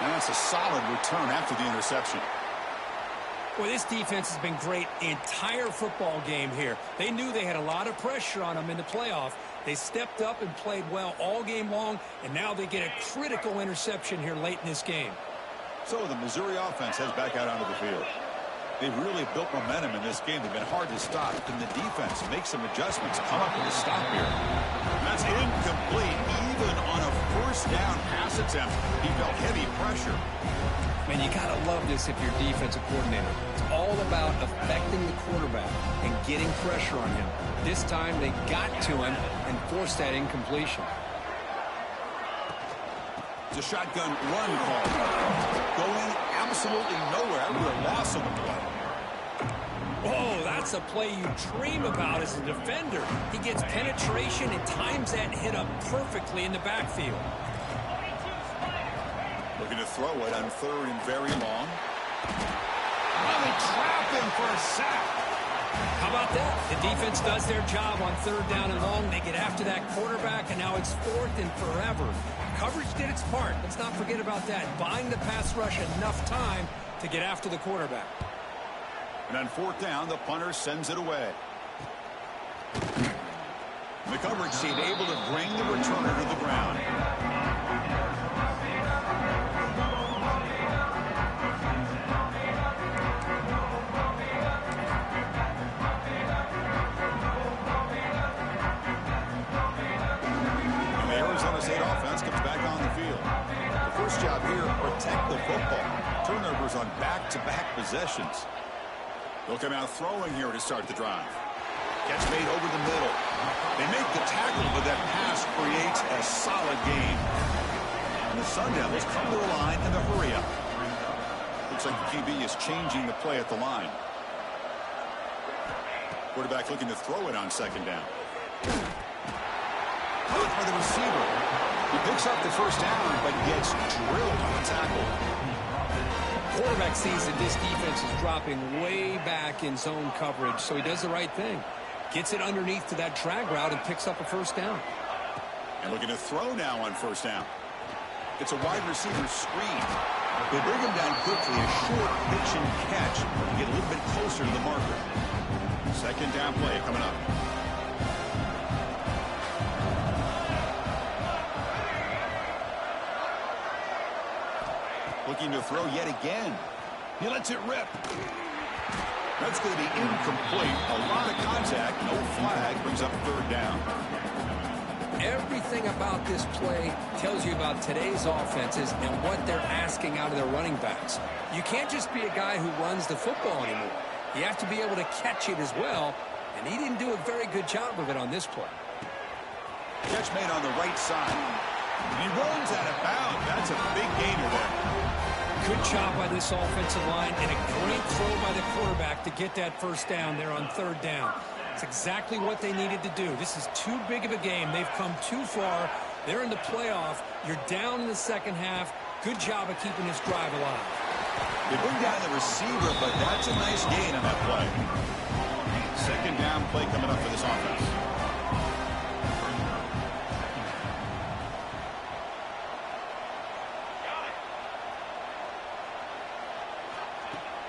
And that's a solid return after the interception. Well, this defense has been great the entire football game here. They knew they had a lot of pressure on them in the playoff. They stepped up and played well all game long, and now they get a critical interception here late in this game. So the Missouri offense heads back out onto the field. They've really built momentum in this game. They've been hard to stop. Can the defense make some adjustments, come up with a stop here? That's incomplete. Even on a 1st down pass attempt, he felt heavy pressure. Man, you got to love this if you're defensive coordinator. It's all about affecting the quarterback and getting pressure on him. This time they got to him and forced that incompletion. It's a shotgun run call. Going absolutely nowhere. That was a loss on the play. Oh, that's a play you dream about as a defender. He gets penetration and times that hit up perfectly in the backfield. Looking to throw it on 3rd and very long. Well, they trap him for a sack. How about that? The defense does their job on 3rd down and long. They get after that quarterback, and now it's 4th and forever. Coverage did its part. Let's not forget about that. Buying the pass rush enough time to get after the quarterback. And on 4th down, the punter sends it away. The coverage team able to bring the returner to the ground. Offense comes back on the field. The first job here, protect the football. Turnovers on back-to-back possessions. They'll come out throwing here to start the drive. Catch made over the middle. They make the tackle, but that pass creates a solid gain. And the Sun Devils come to the line in the hurry-up. Looks like the QB is changing the play at the line. Quarterback looking to throw it on 2nd down. Out for the receiver. He picks up the first down, but gets drilled on the tackle. Quarterback sees that this defense is dropping way back in zone coverage, so he does the right thing. Gets it underneath to that drag route and picks up a first down. And looking to throw now on 1st down. It's a wide receiver screen. They bring him down quickly, a short pitch and catch to get a little bit closer to the marker. 2nd down play coming up. Looking to throw yet again. He lets it rip. That's going to be incomplete. A lot of contact. No flag. Brings up 3rd down. Everything about this play tells you about today's offenses and what they're asking out of their running backs. You can't just be a guy who runs the football anymore. You have to be able to catch it as well, and he didn't do a very good job of it on this play. Catch made on the right side. And he runs out of bounds. That's a big gainer there. Good job by this offensive line and a great throw by the quarterback to get that first down there on 3rd down. It's exactly what they needed to do. This is too big of a game. They've come too far. They're in the playoff. You're down in the 2nd half. Good job of keeping this drive alive. They bring down the receiver, but that's a nice gain on that play. 2nd down play coming up for this offense.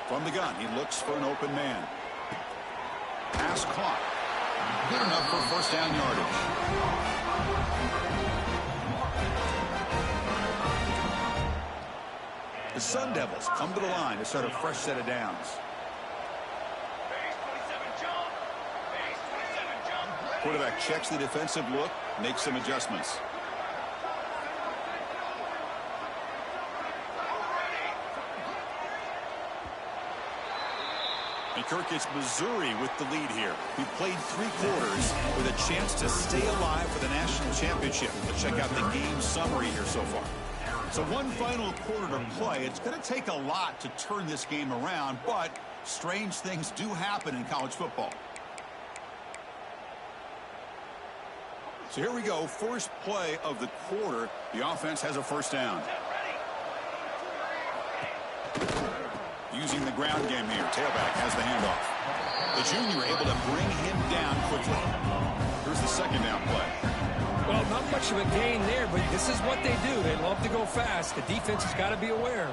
From the gun, he looks for an open man. Pass caught. Good enough for 1st down yardage. The Sun Devils come to the line to start a fresh set of downs. Quarterback checks the defensive look, makes some adjustments. And Kirk, it's Missouri with the lead here. We played 3 quarters with a chance to stay alive for the national championship. Let's check out the game summary here so far. So one final quarter to play. It's going to take a lot to turn this game around, but strange things do happen in college football. So here we go, first play of the quarter. The offense has a first down. Using the ground game here. Tailback has the handoff. The junior able to bring him down quickly. Here's the second down play. Well, not much of a gain there, but this is what they do. They love to go fast. The defense has got to be aware.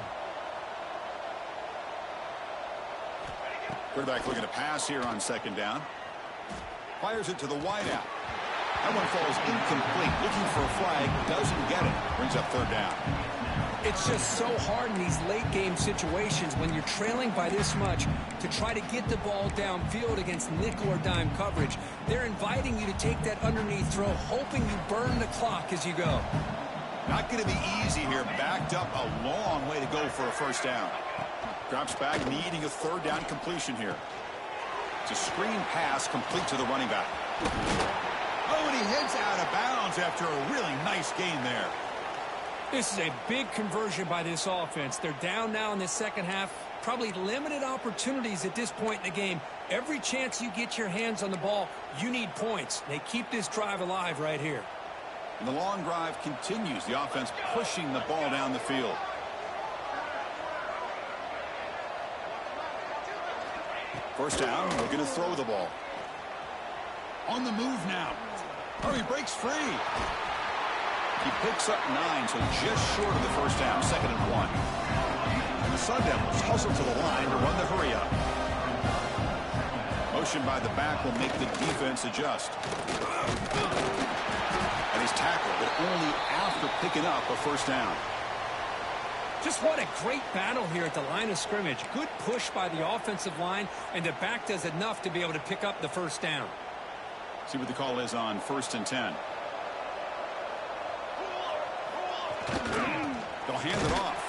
Quarterback looking to pass here on second down. Fires it to the wideout. That one falls incomplete. Looking for a flag. Doesn't get it. Brings up third down. It's just so hard in these late-game situations when you're trailing by this much to try to get the ball downfield against nickel or dime coverage. They're inviting you to take that underneath throw, hoping you burn the clock as you go. Not going to be easy here. Backed up a long way to go for a first down. Drops back, needing a third down completion here. It's a screen pass complete to the running back. Oh, and he heads out of bounds after a really nice gain there. This is a big conversion by this offense. They're down now in the second half. Probably limited opportunities at this point in the game. Every chance you get your hands on the ball, you need points. They keep this drive alive right here. And the long drive continues. The offense pushing the ball down the field. First down, looking to throw the ball. On the move now. Oh, he breaks free. He picks up 9, so just short of the first down, 2nd and 1. And the Sun Devils hustle to the line to run the hurry up. Motion by the back will make the defense adjust. And he's tackled, but only after picking up a first down. Just what a great battle here at the line of scrimmage. Good push by the offensive line, and the back does enough to be able to pick up the first down. See what the call is on 1st and 10. They'll hand it off.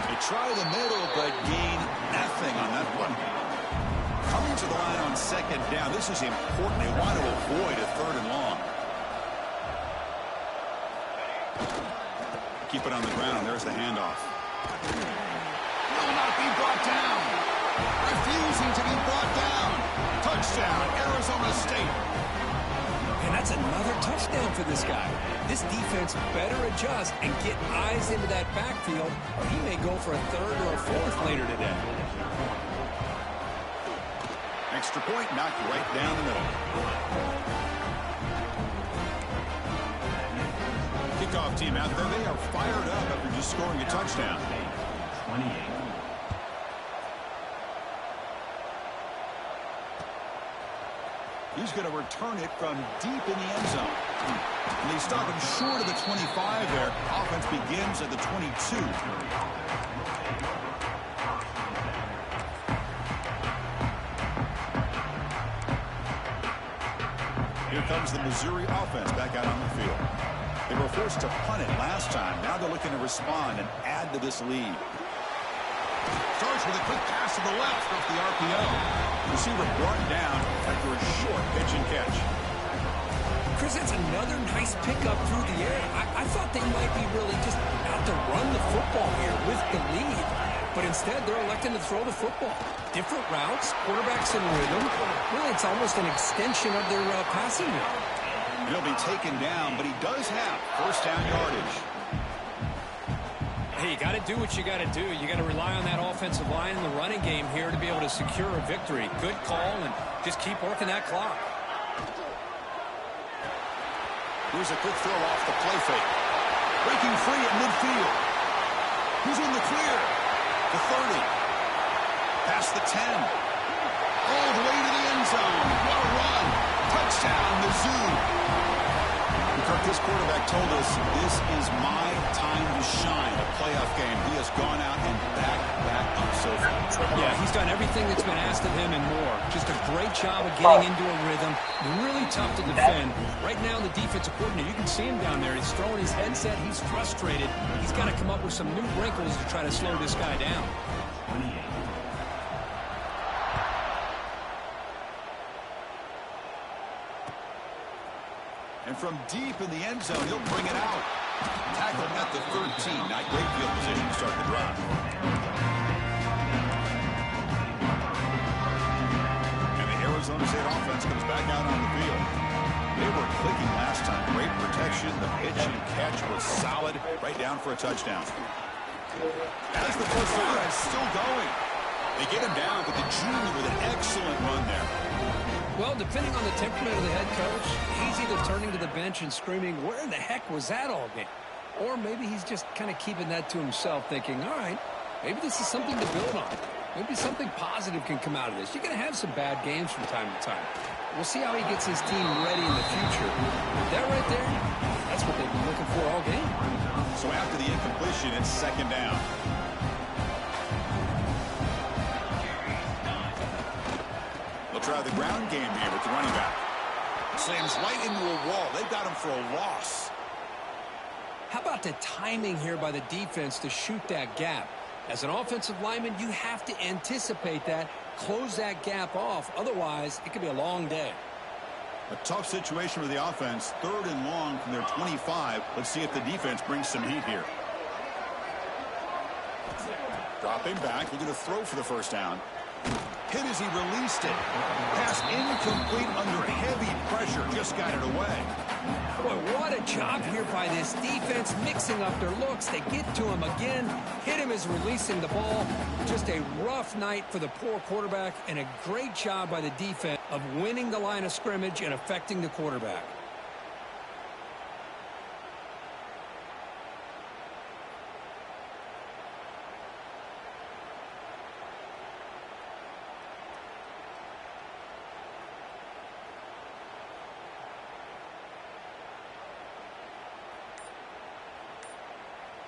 They try the middle, but gain nothing on that one. Coming to the line on 2nd down. This is important. They want to avoid a 3rd and long. Keep it on the ground. There's the handoff. Will not be brought down. Refusing to be brought down. Touchdown, Arizona State. And that's another touchdown for this guy. This defense better adjust and get eyes into that backfield, or he may go for a 3rd or a 4th later today. Extra point knocked right down the middle. Kickoff team out there. They are fired up after just scoring a touchdown. 28. He's going to return it from deep in the end zone. And they stop him short of the 25 there. Offense begins at the 22. Here comes the Missouri offense back out on the field. They were forced to punt it last time. Now they're looking to respond and add to this lead. Starts with a quick pass to the left off the RPO. Receiver brought down after a short pitch and catch. Chris, that's another nice pickup through the air. I thought they might be really just out to run the football here with the lead. But instead, they're electing to throw the football. Different routes, quarterbacks in rhythm. Really, it's almost an extension of their passing game. He'll be taken down, but he does have first down yardage. Hey, you got to do what you got to do. You got to rely on that offensive line in the running game here to be able to secure a victory. Good call, and just keep working that clock. Here's a quick throw off the play fake. Breaking free at midfield. Who's in the clear? The 30. Past the 10. All the way to the end zone. What a run. Touchdown, Mizzou. Kirk, this quarterback told us this is my time to shine, a playoff game. He has gone out and backed up so far. Yeah, he's done everything that's been asked of him and more. Just a great job of getting into a rhythm. Really tough to defend. Right now, the defensive coordinator, you can see him down there. He's throwing his headset. He's frustrated. He's got to come up with some new wrinkles to try to slow this guy down. And from deep in the end zone, he'll bring it out. Tackled at the 13. Not great field position to start the drive. And the Arizona State offense comes back out on the field. They were clicking last time. Great protection. The pitch and catch was solid. Right down for a touchdown. As the first quarter is still going. They get him down, but the junior with an excellent run there. Well, depending on the temperament of the head coach, he's either turning to the bench and screaming, where the heck was that all game? Or maybe he's just kind of keeping that to himself, thinking, all right, maybe this is something to build on. Maybe something positive can come out of this. You're going to have some bad games from time to time. We'll see how he gets his team ready in the future. That right there, that's what they've been looking for all game. So after the incompletion, it's second down. They'll try the ground game here with the running back. Slams right into a wall. They've got him for a loss. How about the timing here by the defense to shoot that gap? As an offensive lineman, you have to anticipate that, close that gap off. Otherwise, it could be a long day. A tough situation for the offense. 3rd and long from their 25. Let's see if the defense brings some heat here. Dropping back, looking to throw for the first down. Hit as he released it. Pass incomplete under heavy pressure. Just got it away. Boy, what a job here by this defense, mixing up their looks. They get to him again. Hit him as releasing the ball. Just a rough night for the poor quarterback, and a great job by the defense of winning the line of scrimmage and affecting the quarterback.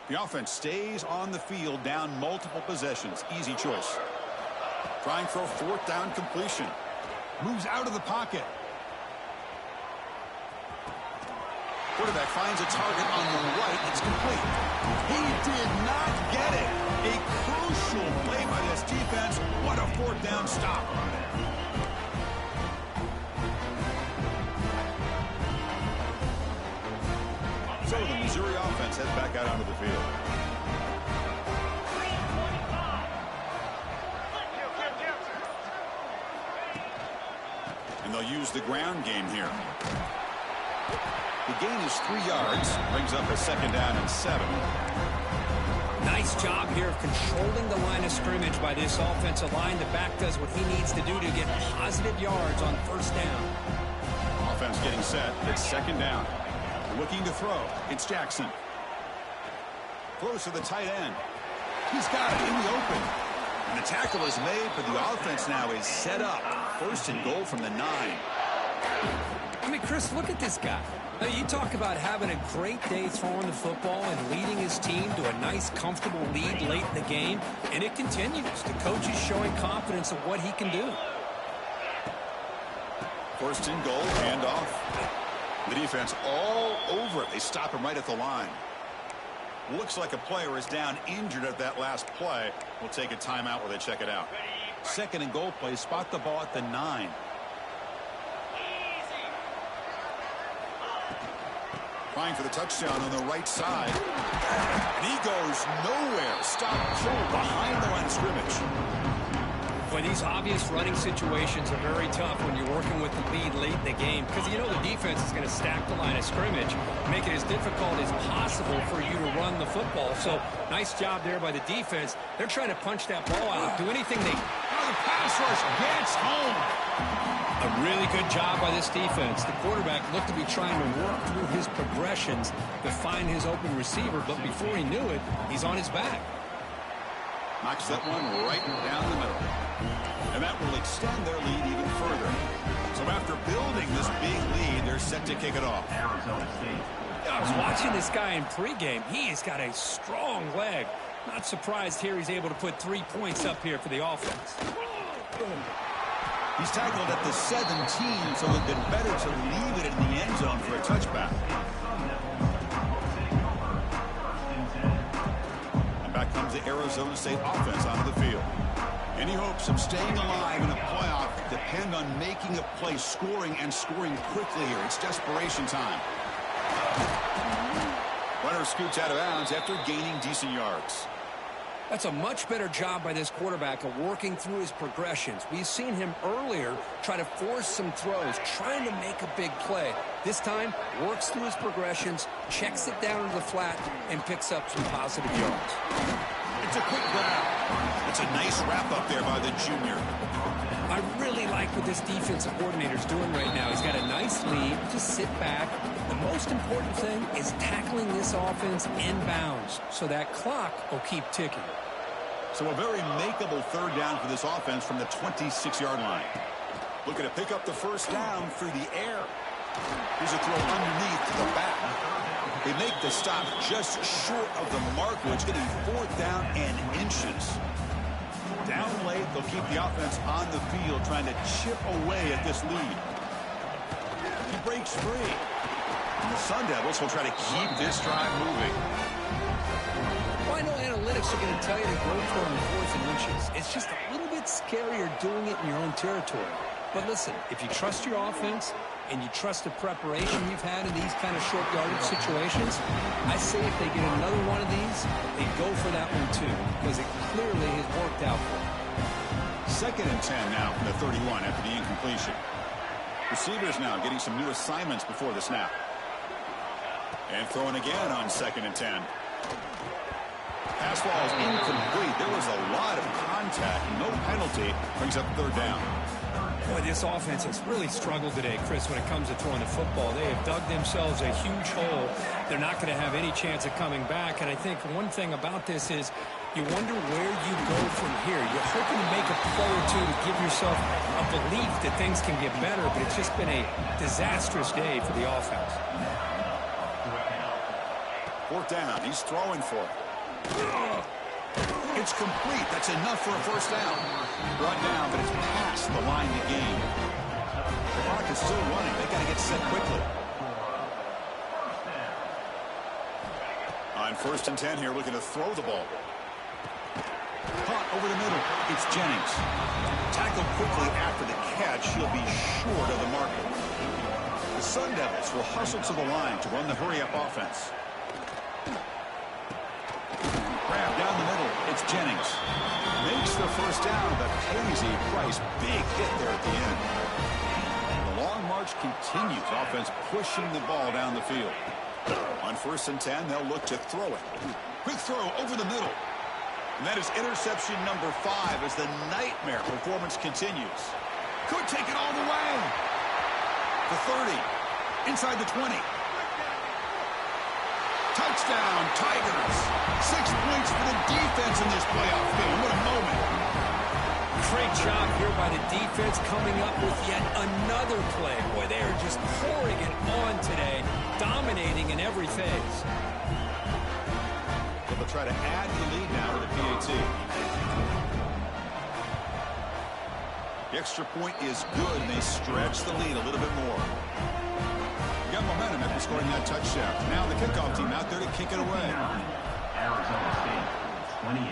The offense stays on the field, down multiple possessions. Easy choice. Trying for a 4th down completion. Moves out of the pocket. Quarterback finds a target on the right. It's complete. He did not get it. A crucial play by this defense. What a 4th down stop. So the Missouri offense heads back out onto the field. And they'll use the ground game here. The gain is 3 yards. Brings up a 2nd down and 7. Nice job here of controlling the line of scrimmage by this offensive line. The back does what he needs to do to get positive yards on 1st down. Offense getting set. It's 2nd down. Looking to throw. It's Jackson. Close to the tight end. He's got it in the open. And the tackle is made, but the offense now is set up. 1st and goal from the 9. I mean, Chris, look at this guy. Now, you talk about having a great day throwing the football and leading his team to a nice, comfortable lead late in the game, and it continues. The coach is showing confidence of what he can do. 1st and goal, handoff. The defense all over it. They stop him right at the line. Looks like a player is down injured at that last play. We'll take a timeout while they check it out. 2nd and goal play. Spot the ball at the 9. Trying for the touchdown on the right side. And he goes nowhere. Stop cold behind the line of scrimmage. Boy, these obvious running situations are very tough when you're working with the lead late in the game, because you know the defense is going to stack the line of scrimmage, make it as difficult as possible for you to run the football. So nice job there by the defense. They're trying to punch that ball out, do anything they... Oh, the pass rush gets home. A really good job by this defense. The quarterback looked to be trying to work through his progressions to find his open receiver, but before he knew it, he's on his back. Knocks that one right down the middle. And that will extend their lead even further. So after building this big lead, they're set to kick it off. Arizona State. I was watching this guy in pregame. He's got a strong leg. Not surprised here he's able to put 3 points up here for the offense. He's tackled at the 17, so it would have been better to leave it in the end zone for a touchback. And back comes the Arizona State offense onto the field. Any hopes of staying alive in a playoff depend on making a play, scoring, and scoring quickly here. It's desperation time. Runner scoots out of bounds after gaining decent yards. That's a much better job by this quarterback of working through his progressions. We've seen him earlier try to force some throws, trying to make a big play. This time, works through his progressions, checks it down to the flat, and picks up some positive yards. It's a quick grab. It's a nice wrap-up there by the junior. I really like what this defensive coordinator's doing right now. He's got a nice lead. Just sit back. The most important thing is tackling this offense inbounds so that clock will keep ticking. So a very makeable third down for this offense from the 26-yard line. Looking to pick up the first down through the air. Here's a throw underneath to the back. They make the stop just short of the marker. It's going to be 4th down and inches. Down late, they'll keep the offense on the field trying to chip away at this lead. He breaks free. And the Sun Devils will try to keep this drive moving. Well, I know analytics are going to tell you to go for it on 4th and inches. It's just a little bit scarier doing it in your own territory. But listen, if you trust your offense and you trust the preparation you've had in these kind of short yardage situations, I say if they get another one of these, they go for that one too, because it clearly has worked out for them. 2nd and 10 now from the 31 after the incompletion. Receivers now getting some new assignments before the snap. And throwing again on 2nd and 10. Pass ball is incomplete. There was a lot of contact. No penalty. Brings up 3rd down. Boy, this offense has really struggled today, Chris, when it comes to throwing the football. They have dug themselves a huge hole. They're not going to have any chance of coming back. And I think one thing about this is you wonder where you go from here. You're hoping to make a play or two to give yourself a belief that things can get better, but it's just been a disastrous day for the offense. 4th down. He's throwing for it. It's complete. That's enough for a 1st down. Brought down, but it's past the line to gain. The clock is still running. They got to get set quickly. On 1st and 10 here, looking to throw the ball. Caught over the middle. It's Jennings. Tackled quickly after the catch. He'll be short of the marker. The Sun Devils will hustle to the line to run the hurry-up offense. Grab down the middle. It's Jennings. Makes the 1st down, but pays a price. Big hit there at the end. The long march continues. Offense pushing the ball down the field. On 1st and 10, they'll look to throw it. Quick throw over the middle. And that is interception number 5 as the nightmare performance continues. Could take it all the way. The 30. Inside the 20. Touchdown, Tigers. 6 points for the defense in this playoff game. What a moment. Great job here by the defense coming up with yet another play. Boy, they are just pouring it on today, dominating in every phase. They'll try to add the lead now to the PAT. The extra point is good, and they stretch the lead a little bit more. Got momentum after scoring that touchdown. Now the kickoff team out there to kick it away. Arizona State, 28.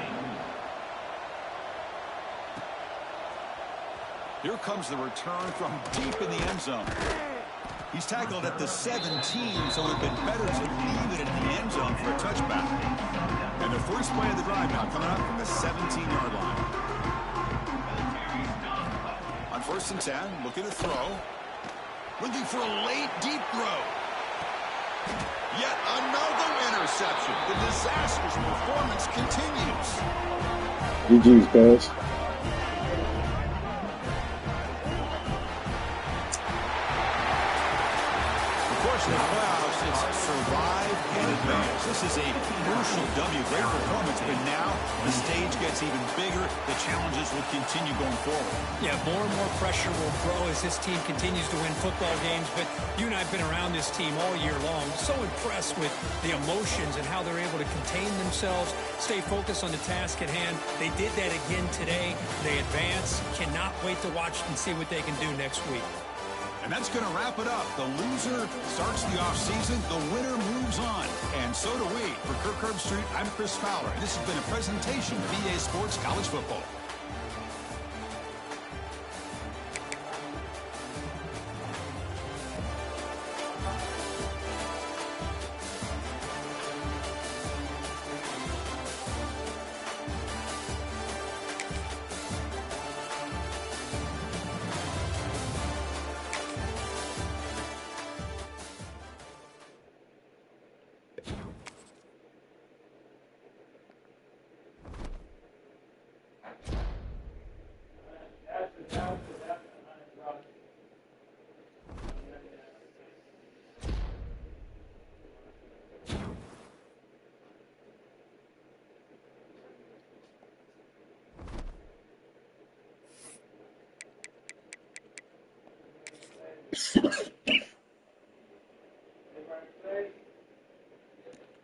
Here comes the return from deep in the end zone. He's tackled at the 17, so it would have been better to leave it in the end zone for a touchback. And the first play of the drive now coming up from the 17-yard line. On 1st and 10, looking to throw. Looking for a late, deep throw. Yet another interception. The disastrous performance continues. GG's, guys. Before course, in the playoffs, it's survive and advance. This is a crucial W. Great performance, but now the stage gets even bigger. The challenges will continue going forward. Yeah, more and more pressure will grow as this team continues to win football games. But you and I have been around this team all year long. So impressed with the emotions and how they're able to contain themselves, stay focused on the task at hand. They did that again today. They advance. Cannot wait to watch and see what they can do next week. And that's going to wrap it up. The loser starts the offseason. The winner moves on. And so do we. For Kirk Herbstreit, I'm Chris Fowler. This has been a presentation of EA Sports College Football.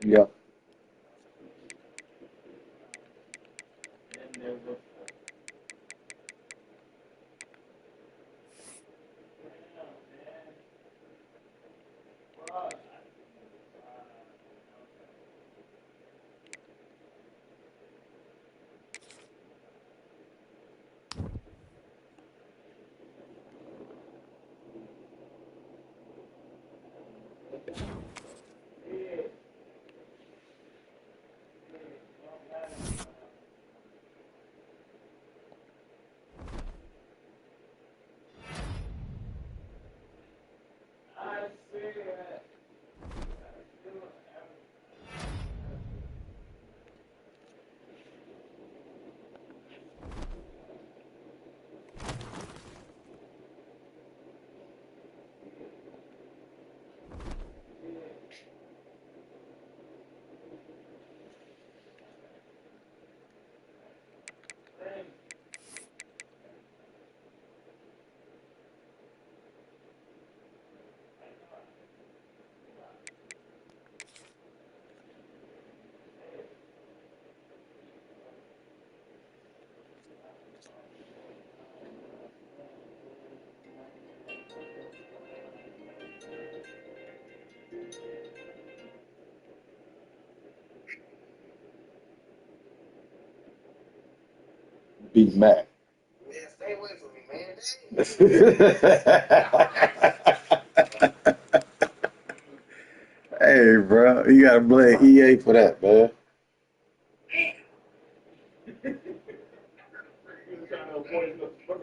Yep. Big Mac. Yeah, stay away from me, man. Hey, bro, you gotta blame EA for that, man.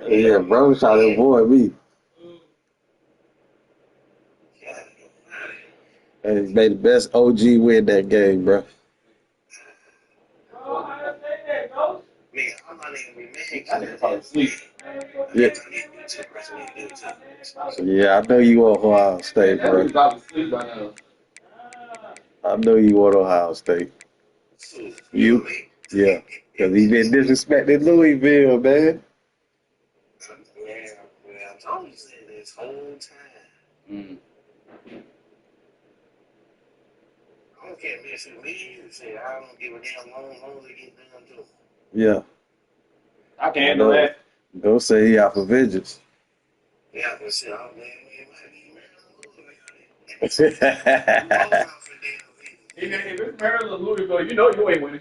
Yeah, bro, was trying to avoid me. And he made the best OG win that game, bro. Nigga, I'm not even be mad. I didn't fall asleep. Yeah. Yeah, I know you want Ohio State, I was bro. about to sleep by now. I know you want Ohio State. You? Yeah. Because he been disrespecting Louisville, man. Yeah, I told you that this whole time. I don't care if this is me. Say I don't give a damn long as they get done too. Yeah. I can't handle that. Don't say he out for vengeance. Yeah, but shit, I'm glad we might be Maryland. If it's Maryland, Louisville, you know you ain't winning.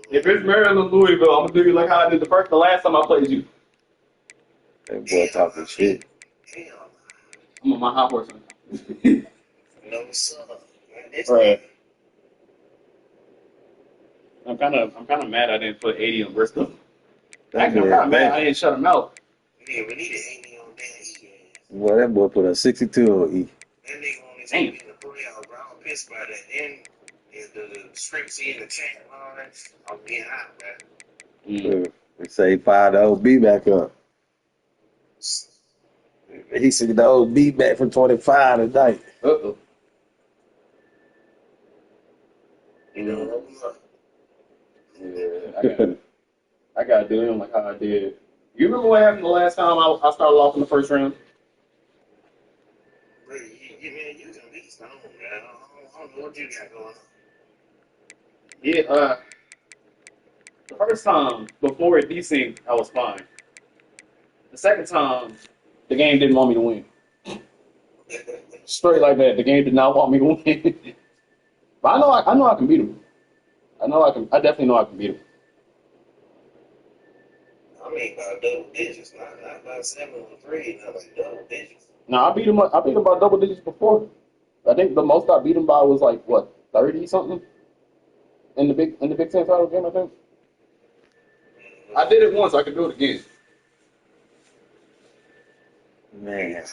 If it's Maryland, Louisville, I'm gonna do you like how I did the last time I played you. That boy talking shit. I'm on my hot horse. No, sir. Right. I'm kind of mad I didn't put 80 on Bristol. Actually, I'm kind of mad I didn't shut him out. Yeah, we need an 80 on that E. Well, that boy put a 62 on E. That nigga only took in the playoff, bro. I'm pissed about that. And the scripts in the chat and all that, I'm getting hot, bro. We say 5-0 be back up. He said the old beat back from 25 tonight. Uh-oh. You know, Yeah, I got to do him like how I did. You remember what happened the last time I started off in the first round? bro, you can beat Stone, man. I don't know what you got going on. Yeah, the first time before it desync, I was fine. The second time, the game didn't want me to win. Straight like that, the game did not want me to win. But I know I can beat him. I definitely know I can beat him. I mean, by double digits, not by 7 or 3, not like double digits. No, I beat him by double digits before. I think the most I beat him by was like what, 30 something in the Big Ten title game. I think I did it once. I could do it again. Man,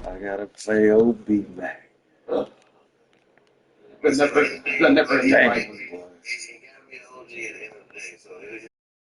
I gotta play old beat back. Never Dang. right.